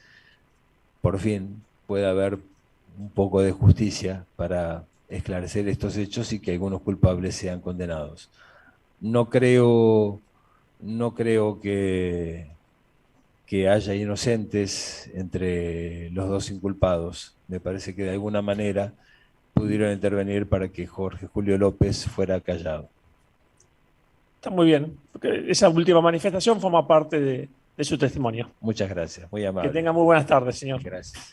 por fin pueda haber un poco de justicia para esclarecer estos hechos y que algunos culpables sean condenados. No creo que haya inocentes entre los dos inculpados. Me parece que de alguna manera pudieron intervenir para que Jorge Julio López fuera callado. Está muy bien, porque esa última manifestación forma parte de su testimonio. Muchas gracias, muy amable. Que tenga muy buenas tardes, señor. Gracias.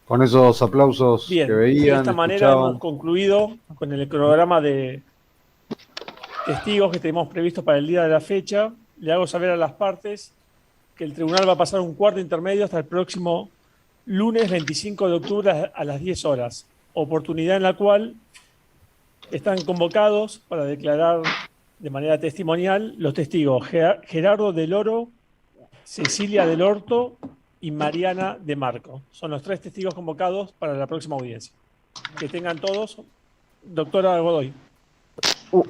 Con esos aplausos Bien, que veían, de esta manera escuchaban. hemos concluido con el cronograma de testigos que tenemos previsto para el día de la fecha. Le hago saber a las partes que el tribunal va a pasar un cuarto intermedio hasta el próximo lunes 25 de octubre a las 10 horas, oportunidad en la cual están convocados para declarar de manera testimonial los testigos Gerardo del Oro, Cecilia del Orto y Mariana de Marco. Son los 3 testigos convocados para la próxima audiencia. Que tengan todos. Doctora Godoy.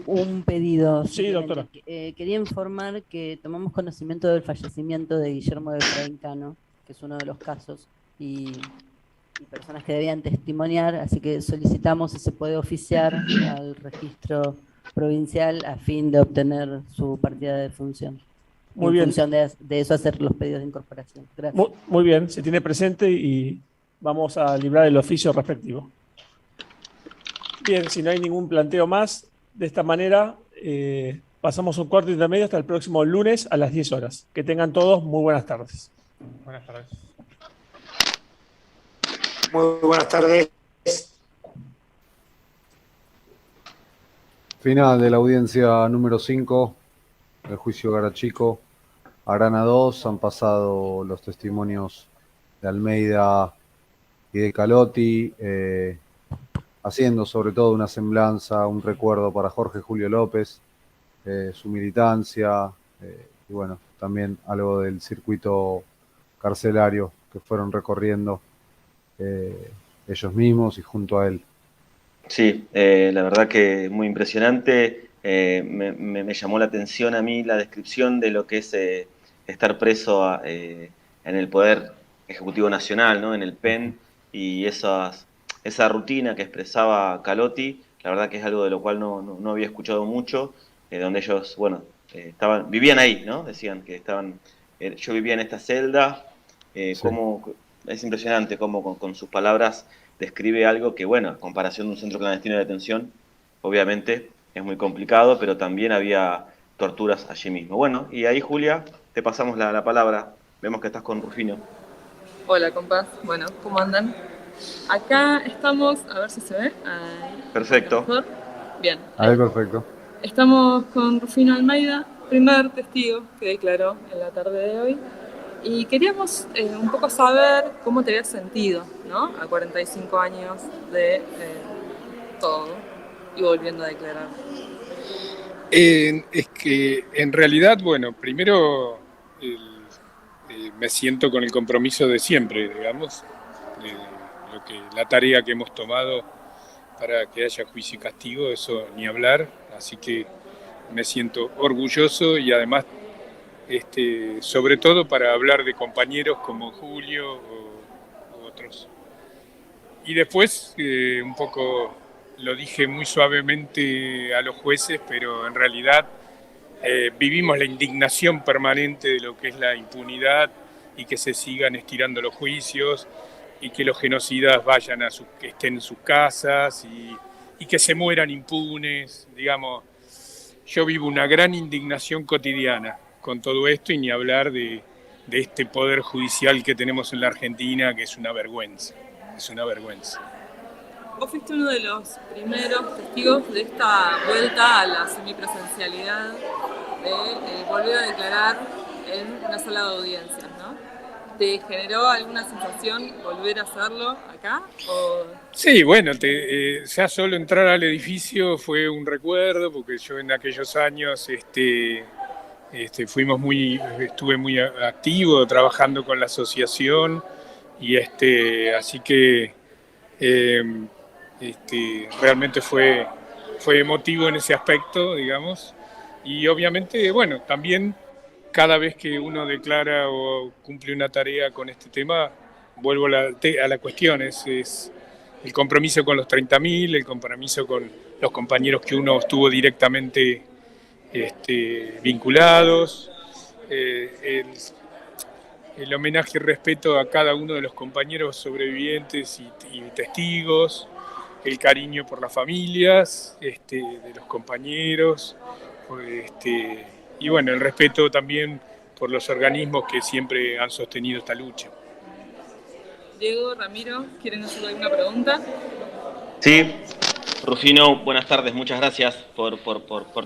Un pedido. Sí, doctora. Quería informar que tomamos conocimiento del fallecimiento de Guillermo de Efraín Cano, que es uno de los casos, y personas que debían testimoniar, así que solicitamos si se puede oficiar al registro provincial a fin de obtener su partida de función. Muy bien. En función de eso, hacer los pedidos de incorporación. Gracias. Muy bien, se tiene presente y vamos a librar el oficio respectivo. Bien, si no hay ningún planteo más, de esta manera pasamos un cuarto intermedio hasta el próximo lunes a las 10 horas. Que tengan todos muy buenas tardes. Buenas tardes. Muy buenas tardes. Final de la audiencia número 5 del juicio Garachico. Arana 2, han pasado los testimonios de Almeida y de Calotti, haciendo sobre todo una semblanza, un recuerdo para Jorge Julio López, su militancia, y bueno, también algo del circuito carcelario que fueron recorriendo ellos mismos y junto a él. Sí, la verdad que muy impresionante. Me llamó la atención a mí la descripción de lo que es estar preso en el Poder Ejecutivo Nacional, ¿no? En el PEN, y esa rutina que expresaba Calotti, la verdad que es algo de lo cual no había escuchado mucho, donde ellos, bueno, vivían ahí, ¿no? Decían que estaban, yo vivía en esta celda, Sí. Es impresionante cómo con sus palabras describe algo que, bueno, a comparación de un centro clandestino de detención, obviamente es muy complicado, pero también había torturas allí mismo. Bueno, y ahí, Julia, te pasamos la palabra. Vemos que estás con Rufino. Hola, compas. Bueno, ¿cómo andan? Acá estamos, a ver si se ve. Ahí. Perfecto. ¿Mejor? Bien. Ahí perfecto. Estamos con Rufino Almeida, primer testigo que declaró en la tarde de hoy. Y queríamos un poco saber cómo te habías sentido, ¿no? A 45 años de todo y volviendo a declarar. Es que en realidad, bueno, primero me siento con el compromiso de siempre, digamos, de la tarea que hemos tomado para que haya juicio y castigo, eso ni hablar, así que me siento orgulloso y además, sobre todo para hablar de compañeros como Julio u otros. Y después, un poco lo dije muy suavemente a los jueces, pero en realidad vivimos la indignación permanente de lo que es la impunidad y que se sigan estirando los juicios y que los genocidas vayan que estén en sus casas y que se mueran impunes, digamos. Yo vivo una gran indignación cotidiana con todo esto y ni hablar de este poder judicial que tenemos en la Argentina, que es una vergüenza, es una vergüenza. Vos fuiste uno de los primeros testigos de esta vuelta a la semipresencialidad, de volver a declarar en una sala de audiencias, ¿no? ¿Te generó alguna sensación volver a hacerlo acá? ¿O? Sí, bueno, ya solo entrar al edificio fue un recuerdo, porque yo en aquellos años estuve muy activo trabajando con la asociación y así que realmente fue emotivo en ese aspecto, digamos, y obviamente, bueno, también cada vez que uno declara o cumple una tarea con este tema, vuelvo a la cuestión, es el compromiso con los 30.000, el compromiso con los compañeros que uno estuvo directamente vinculados, el homenaje y respeto a cada uno de los compañeros sobrevivientes y testigos, el cariño por las familias de los compañeros, y bueno, el respeto también por los organismos que siempre han sostenido esta lucha. Diego, Ramiro, ¿quieren hacer alguna pregunta? Sí, Rufino, buenas tardes, muchas gracias por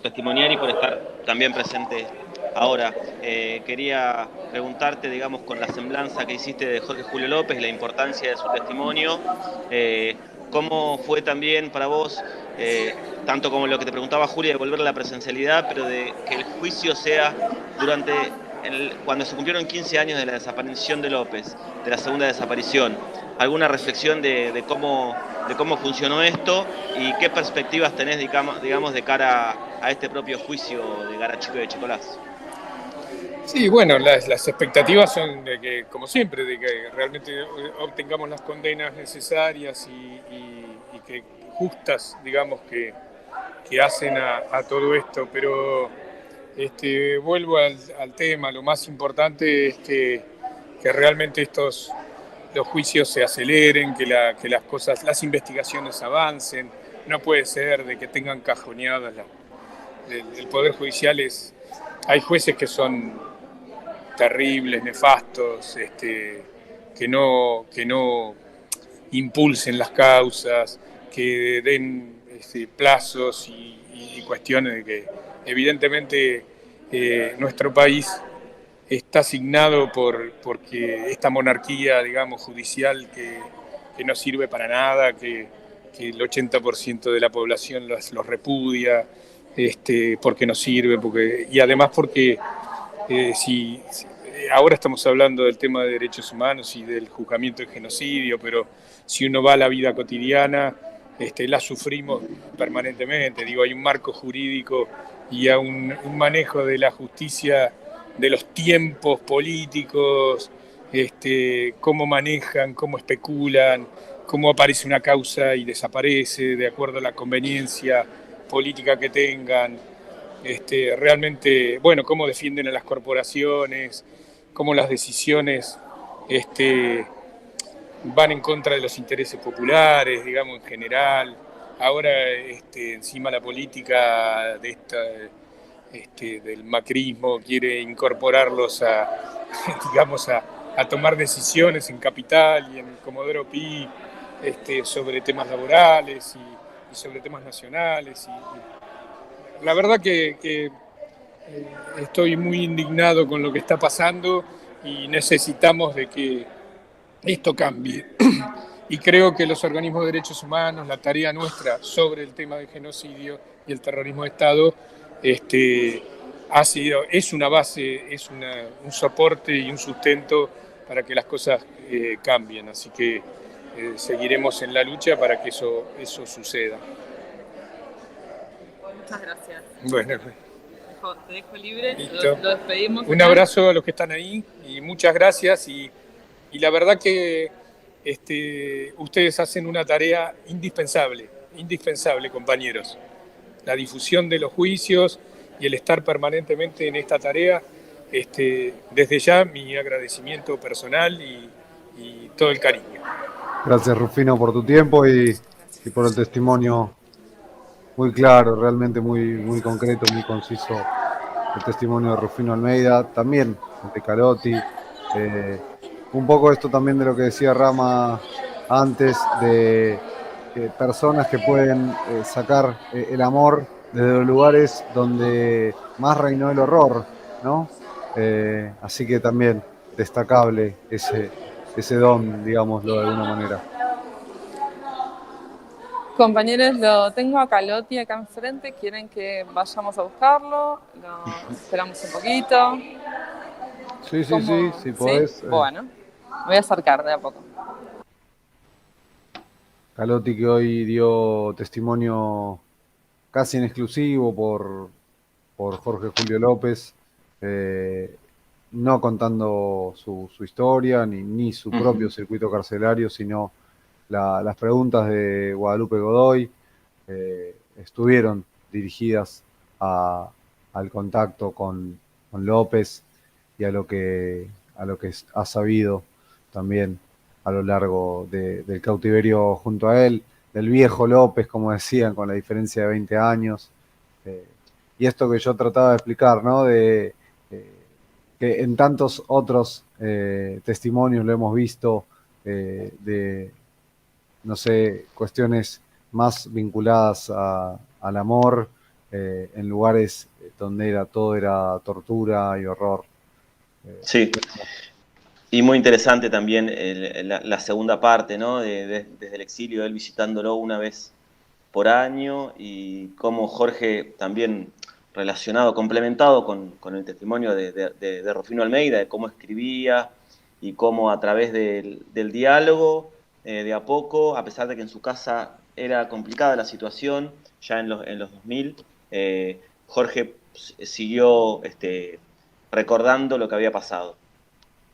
testimoniar y por estar también presente ahora. Quería preguntarte, digamos, con la semblanza que hiciste de Jorge Julio López, la importancia de su testimonio, ¿cómo fue también para vos, tanto como lo que te preguntaba Julia, de volver a la presencialidad, pero de que el juicio sea cuando se cumplieron 15 años de la desaparición de López, de la segunda desaparición? ¿Alguna reflexión de cómo funcionó esto y qué perspectivas tenés, digamos, de cara a este propio juicio de Garachico y de Chicolás? Sí, bueno, las expectativas son de que, como siempre, de que realmente obtengamos las condenas necesarias y que justas, digamos, que hacen a todo esto, pero vuelvo al tema. Lo más importante es que realmente los juicios se aceleren, que las investigaciones avancen. No puede ser de que tengan cajoneadas el Poder Judicial. Hay jueces que son terribles, nefastos, que no impulsen las causas, que den plazos y cuestiones de que evidentemente nuestro país está asignado porque esta monarquía, digamos, judicial que no sirve para nada, que el 80% de la población los repudia, porque no sirve, y además porque ahora estamos hablando del tema de derechos humanos y del juzgamiento de genocidio, pero si uno va a la vida cotidiana, la sufrimos permanentemente. Digo, hay un marco jurídico y a un manejo de la justicia, de los tiempos políticos, cómo manejan, cómo especulan, cómo aparece una causa y desaparece de acuerdo a la conveniencia política que tengan. Realmente, bueno, cómo defienden a las corporaciones, cómo las decisiones van en contra de los intereses populares, digamos, en general. Ahora, encima la política del macrismo quiere incorporarlos digamos, a tomar decisiones en Capital y en Comodoro Pi sobre temas laborales y sobre temas nacionales. Y la verdad que estoy muy indignado con lo que está pasando y necesitamos de que esto cambie. Y creo que los organismos de derechos humanos, la tarea nuestra sobre el tema del genocidio y el terrorismo de Estado, es una base, es un soporte y un sustento para que las cosas cambien. Así que seguiremos en la lucha para que eso suceda. Muchas gracias. Bueno. Te dejo libre, Listo. lo despedimos. Un abrazo a los que están ahí y muchas gracias. Y la verdad que ustedes hacen una tarea indispensable, compañeros. La difusión de los juicios y el estar permanentemente en esta tarea, desde ya mi agradecimiento personal y todo el cariño. Gracias, Rufino, por tu tiempo y por el testimonio muy claro, realmente muy concreto, muy conciso. El testimonio de Rufino Almeida, también de Calotti. Un poco esto también de lo que decía Rama antes, de personas que pueden sacar el amor desde los lugares donde más reinó el horror, ¿no? Así que también destacable ese don, digámoslo de alguna manera. Compañeros, lo tengo a Calotti acá enfrente. ¿Quieren que vayamos a buscarlo? ¿Lo esperamos un poquito? Sí, podés. Bueno, me voy a acercar de a poco. Calotti, que hoy dio testimonio casi en exclusivo por Jorge Julio López, no contando su historia ni su propio circuito carcelario, sino las preguntas de Guadalupe Godoy estuvieron dirigidas al contacto con López y a lo que ha sabido también a lo largo del cautiverio junto a él, del viejo López, como decían, con la diferencia de 20 años. Y esto que yo trataba de explicar, ¿no? Que en tantos otros testimonios lo hemos visto de, no sé, cuestiones más vinculadas al amor, en lugares donde todo era tortura y horror. Sí, y muy interesante también la segunda parte, ¿no? Desde el exilio, él visitándolo una vez por año y cómo Jorge también relacionado, complementado con el testimonio de Rufino Almeida, de cómo escribía y cómo a través del diálogo, de a poco, a pesar de que en su casa era complicada la situación, ya en los 2000, Jorge siguió recordando lo que había pasado.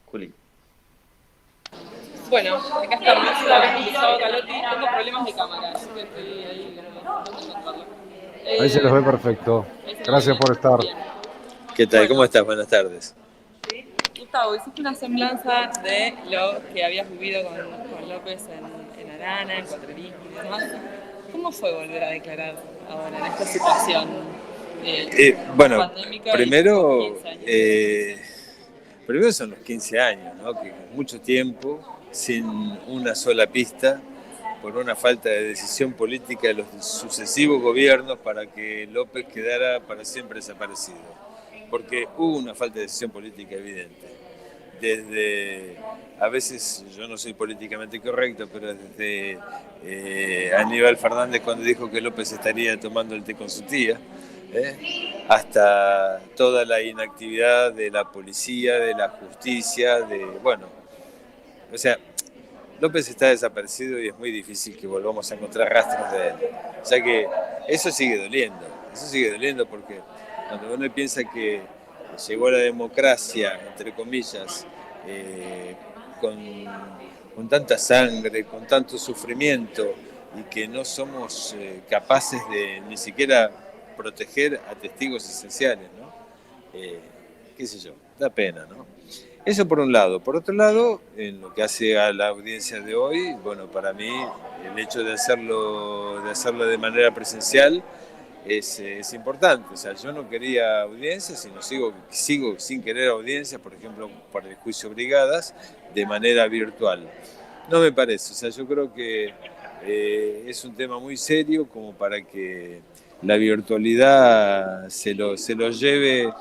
Juli. Bueno, acá está Gustavo Calotti. Tengo problemas de cámara, así que estoy ahí intentando. Ahí se los ve perfecto. Gracias por estar. Bien. ¿Qué tal? ¿Cómo estás? Buenas tardes. Gustavo, hiciste una semblanza de lo que habías vivido con López en Arana, en Cuatrerín y demás. ¿Cómo fue volver a declarar ahora en esta situación bueno, pandémica? primero son los 15 años, ¿no? Que es mucho tiempo, sin una sola pista, por una falta de decisión política de los sucesivos gobiernos para que López quedara para siempre desaparecido. Porque hubo una falta de decisión política evidente. Desde, a veces yo no soy políticamente correcto, pero desde Aníbal Fernández cuando dijo que López estaría tomando el té con su tía, hasta toda la inactividad de la policía, de la justicia, o sea, López está desaparecido y es muy difícil que volvamos a encontrar rastros de él. O sea que eso sigue doliendo porque cuando uno piensa que llegó la democracia, entre comillas, con tanta sangre, con tanto sufrimiento, y que no somos capaces de ni siquiera proteger a testigos esenciales, ¿no? Qué sé yo, da pena, ¿no? Eso por un lado. Por otro lado, en lo que hace a la audiencia de hoy, bueno, para mí el hecho de hacerlo de manera presencial es importante. O sea, yo no quería audiencias, sino sigo sin querer audiencias, por ejemplo, para el juicio Brigadas, de manera virtual. No me parece. O sea, yo creo que es un tema muy serio como para que la virtualidad se lo lleve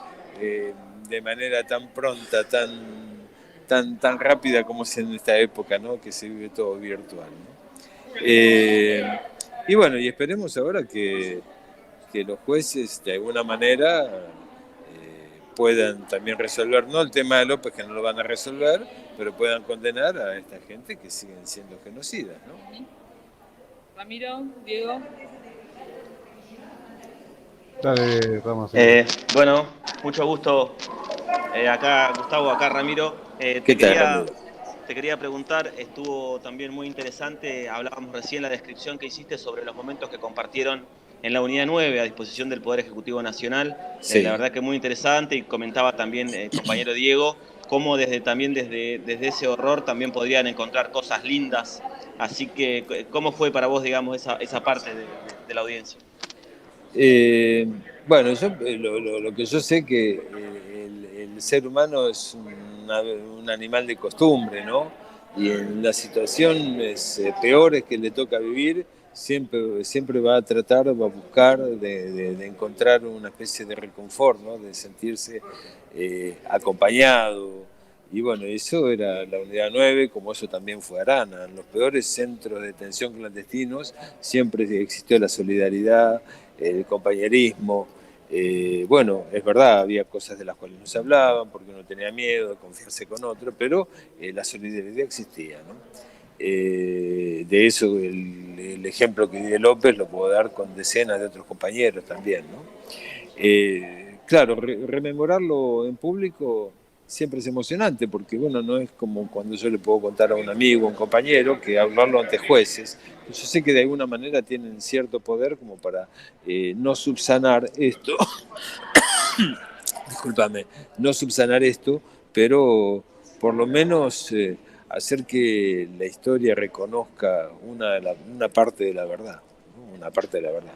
de manera tan pronta, tan rápida como es en esta época, ¿no? Que se vive todo virtual, ¿no? Y bueno, y esperemos ahora que los jueces de alguna manera puedan también resolver, no el tema de López, que no lo van a resolver, pero puedan condenar a esta gente que siguen siendo genocidas, ¿no? Ramiro, Diego. Dale, Ramos. Bueno, mucho gusto. Acá Gustavo, acá Ramiro. ¿Qué tal, Ramiro? Te quería preguntar, estuvo también muy interesante, hablábamos recién la descripción que hiciste sobre los momentos que compartieron en la Unidad 9 a disposición del Poder Ejecutivo Nacional. Sí. La verdad que muy interesante, y comentaba también el compañero Diego, cómo desde ese horror también podrían encontrar cosas lindas. Así que, ¿cómo fue para vos, digamos, esa parte de la audiencia? Bueno, lo que yo sé que el ser humano es un animal de costumbre, ¿no? Y en las situaciones peores que le toca vivir, siempre va a tratar, va a buscar de encontrar una especie de reconfort, ¿no? De sentirse acompañado. Y bueno, eso era la Unidad 9, como eso también fue Arana. En los peores centros de detención clandestinos siempre existió la solidaridad, el compañerismo. Bueno, es verdad, había cosas de las cuales no se hablaban porque uno tenía miedo de confiarse con otro, pero la solidaridad existía, ¿no? De eso el ejemplo que di de López lo puedo dar con decenas de otros compañeros también, ¿no? Claro, rememorarlo en público siempre es emocionante, porque bueno, no es como cuando yo le puedo contar a un amigo, a un compañero, que hablarlo ante jueces. Yo sé que de alguna manera tienen cierto poder como para no subsanar esto, discúlpame, no subsanar esto, pero por lo menos hacer que la historia reconozca una parte de la verdad, ¿no? Una parte de la verdad.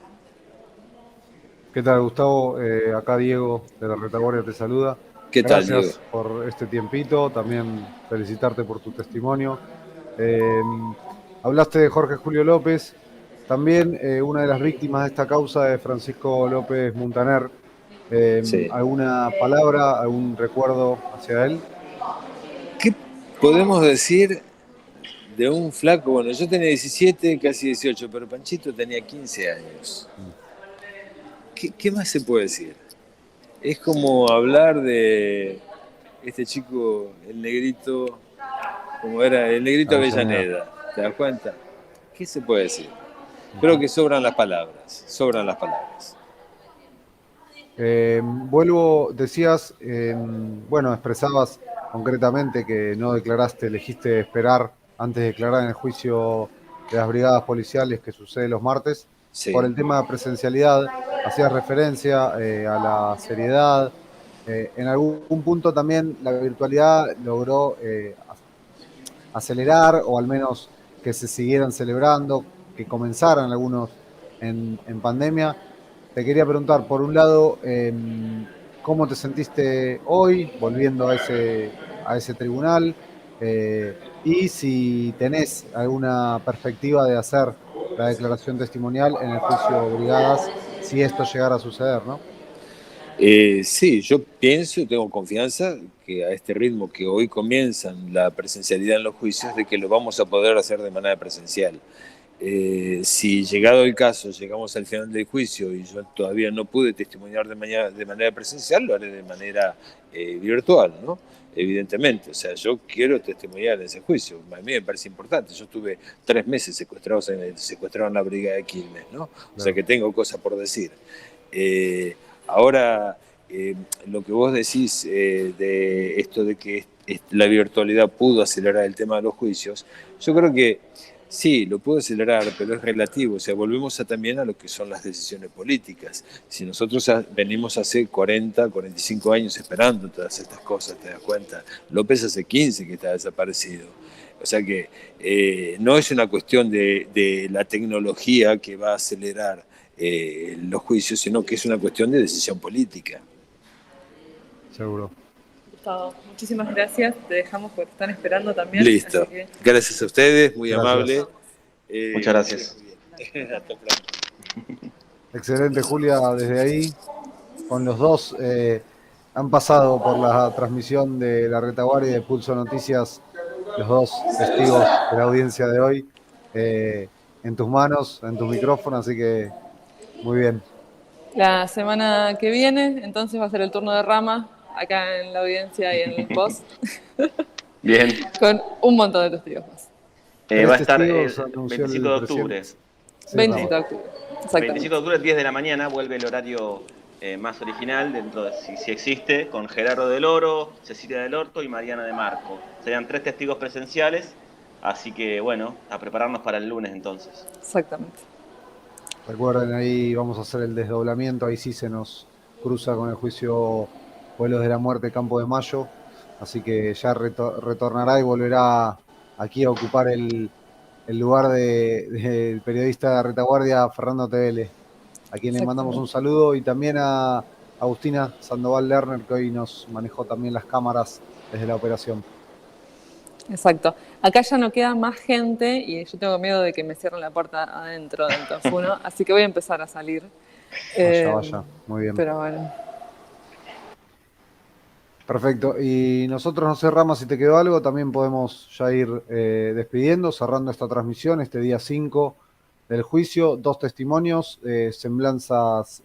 ¿Qué tal, Gustavo? Acá Diego de la Retaguardia te saluda. ¿Qué tal, Gracias Diego? por este tiempito, también felicitarte por tu testimonio. Hablaste de Jorge Julio López, también una de las víctimas de esta causa es Francisco López Muntaner. Sí. ¿Alguna palabra, algún recuerdo hacia él? ¿Qué podemos decir de un flaco? Bueno, yo tenía 17, casi 18, pero Panchito tenía 15 años. ¿Qué más se puede decir? Es como hablar de este chico, el negrito, como era el negrito Avellaneda, ¿te das cuenta? ¿Qué se puede decir? Creo que sobran las palabras, Vuelvo, decías, bueno, expresabas concretamente que no declaraste, elegiste esperar antes de declarar en el juicio de las brigadas policiales que sucede los martes. Sí. Por el tema de presencialidad, hacías referencia a la seriedad. En algún punto también la virtualidad logró acelerar, o al menos que se siguieran celebrando, que comenzaran algunos en pandemia. Te quería preguntar, por un lado, ¿cómo te sentiste hoy volviendo a ese tribunal? Y si tenés alguna perspectiva de hacer la declaración testimonial en el juicio Brigadas, si esto llegara a suceder, ¿no? Sí, yo pienso y tengo confianza que a este ritmo que hoy comienzan la presencialidad en los juicios, de que lo vamos a poder hacer de manera presencial. Si llegado el caso, llegamos al final del juicio y yo todavía no pude testimoniar de manera presencial, lo haré de manera virtual, ¿no? Evidentemente, o sea, yo quiero testimoniar en ese juicio, a mí me parece importante. Yo estuve 3 meses secuestraron en la brigada de Quilmes, ¿no? O sea que tengo cosas por decir. Ahora, lo que vos decís de esto de que la virtualidad pudo acelerar el tema de los juicios, yo creo que sí, lo pudo acelerar, pero es relativo. O sea, volvemos también a lo que son las decisiones políticas. Si nosotros venimos hace 40, 45 años esperando todas estas cosas, te das cuenta. López hace 15 que está desaparecido. O sea que no es una cuestión de la tecnología que va a acelerar los juicios, sino que es una cuestión de decisión política. Seguro. Gustavo, muchísimas gracias. Te dejamos porque están esperando también. Listo. Gracias a ustedes, muy Gracias. amable. Muchas gracias. Hasta pronto. Excelente, Julia, desde ahí. Con los dos han pasado por la transmisión de La Retaguardia y de Pulso Noticias, los dos testigos de la audiencia de hoy, en tus manos, en tus micrófonos, así que muy bien. La semana que viene, entonces va a ser el turno de Rama, acá en la audiencia y en el post. Bien. Con un montón de testigos más. Va a estar el testigos anunció 25 de octubre. Sí, 25 de octubre. Exactamente. 25 de octubre, 10 de la mañana, vuelve el horario más original, dentro de si existe, con Gerardo del Oro, Cecilia del Orto y Mariana de Marco. Serían 3 testigos presenciales, así que bueno, a prepararnos para el lunes entonces. Exactamente. Recuerden, ahí vamos a hacer el desdoblamiento, ahí sí se nos cruza con el juicio Vuelos de la Muerte Campo de Mayo, así que ya retornará y volverá aquí a ocupar el lugar del periodista de La Retaguardia, Fernando Tevele, a quien le mandamos un saludo, y también a Agustina Sandoval Lerner, que hoy nos manejó también las cámaras desde la operación. Exacto. Acá ya no queda más gente y yo tengo miedo de que me cierren la puerta adentro del Tofuno, así que voy a empezar a salir. Vaya, muy bien. Pero bueno. Perfecto. Y nosotros, no sé, Rama, si te quedó algo, también podemos ya ir despidiendo, cerrando esta transmisión, este día 5 del juicio. 2 testimonios, semblanzas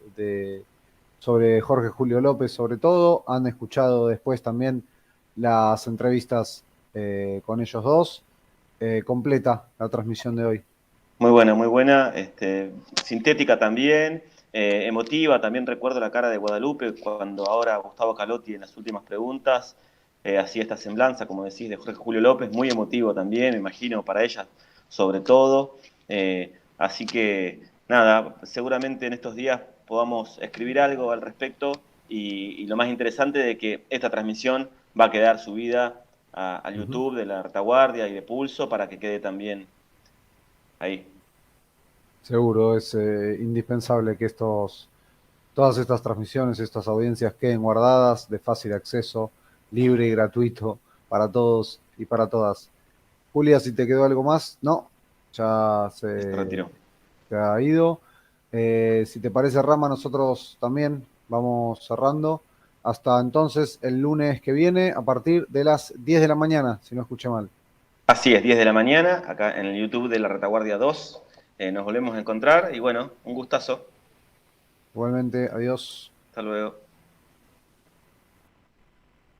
sobre Jorge Julio López, sobre todo. Han escuchado después también las entrevistas con ellos dos. Completa la transmisión de hoy. Muy buena, sintética también, emotiva. También recuerdo la cara de Guadalupe cuando ahora Gustavo Calotti en las últimas preguntas hacía esta semblanza, como decís, de Jorge Julio López, muy emotivo también, me imagino, para ella sobre todo. Así que nada, seguramente en estos días podamos escribir algo al respecto y lo más interesante de que esta transmisión va a quedar subida a YouTube de La Retaguardia y de Pulso para que quede también ahí. Seguro, es indispensable que todas estas transmisiones, estas audiencias queden guardadas, de fácil acceso, libre y gratuito para todos y para todas. Julia, si te quedó algo más, no, ya se retiró. Se ha ido. Si te parece, Rama, nosotros también vamos cerrando. Hasta entonces, el lunes que viene, a partir de las 10 de la mañana, si no escuché mal. Así es, 10 de la mañana, acá en el YouTube de La Retaguardia 2. Nos volvemos a encontrar y bueno, un gustazo. Igualmente, adiós. Hasta luego.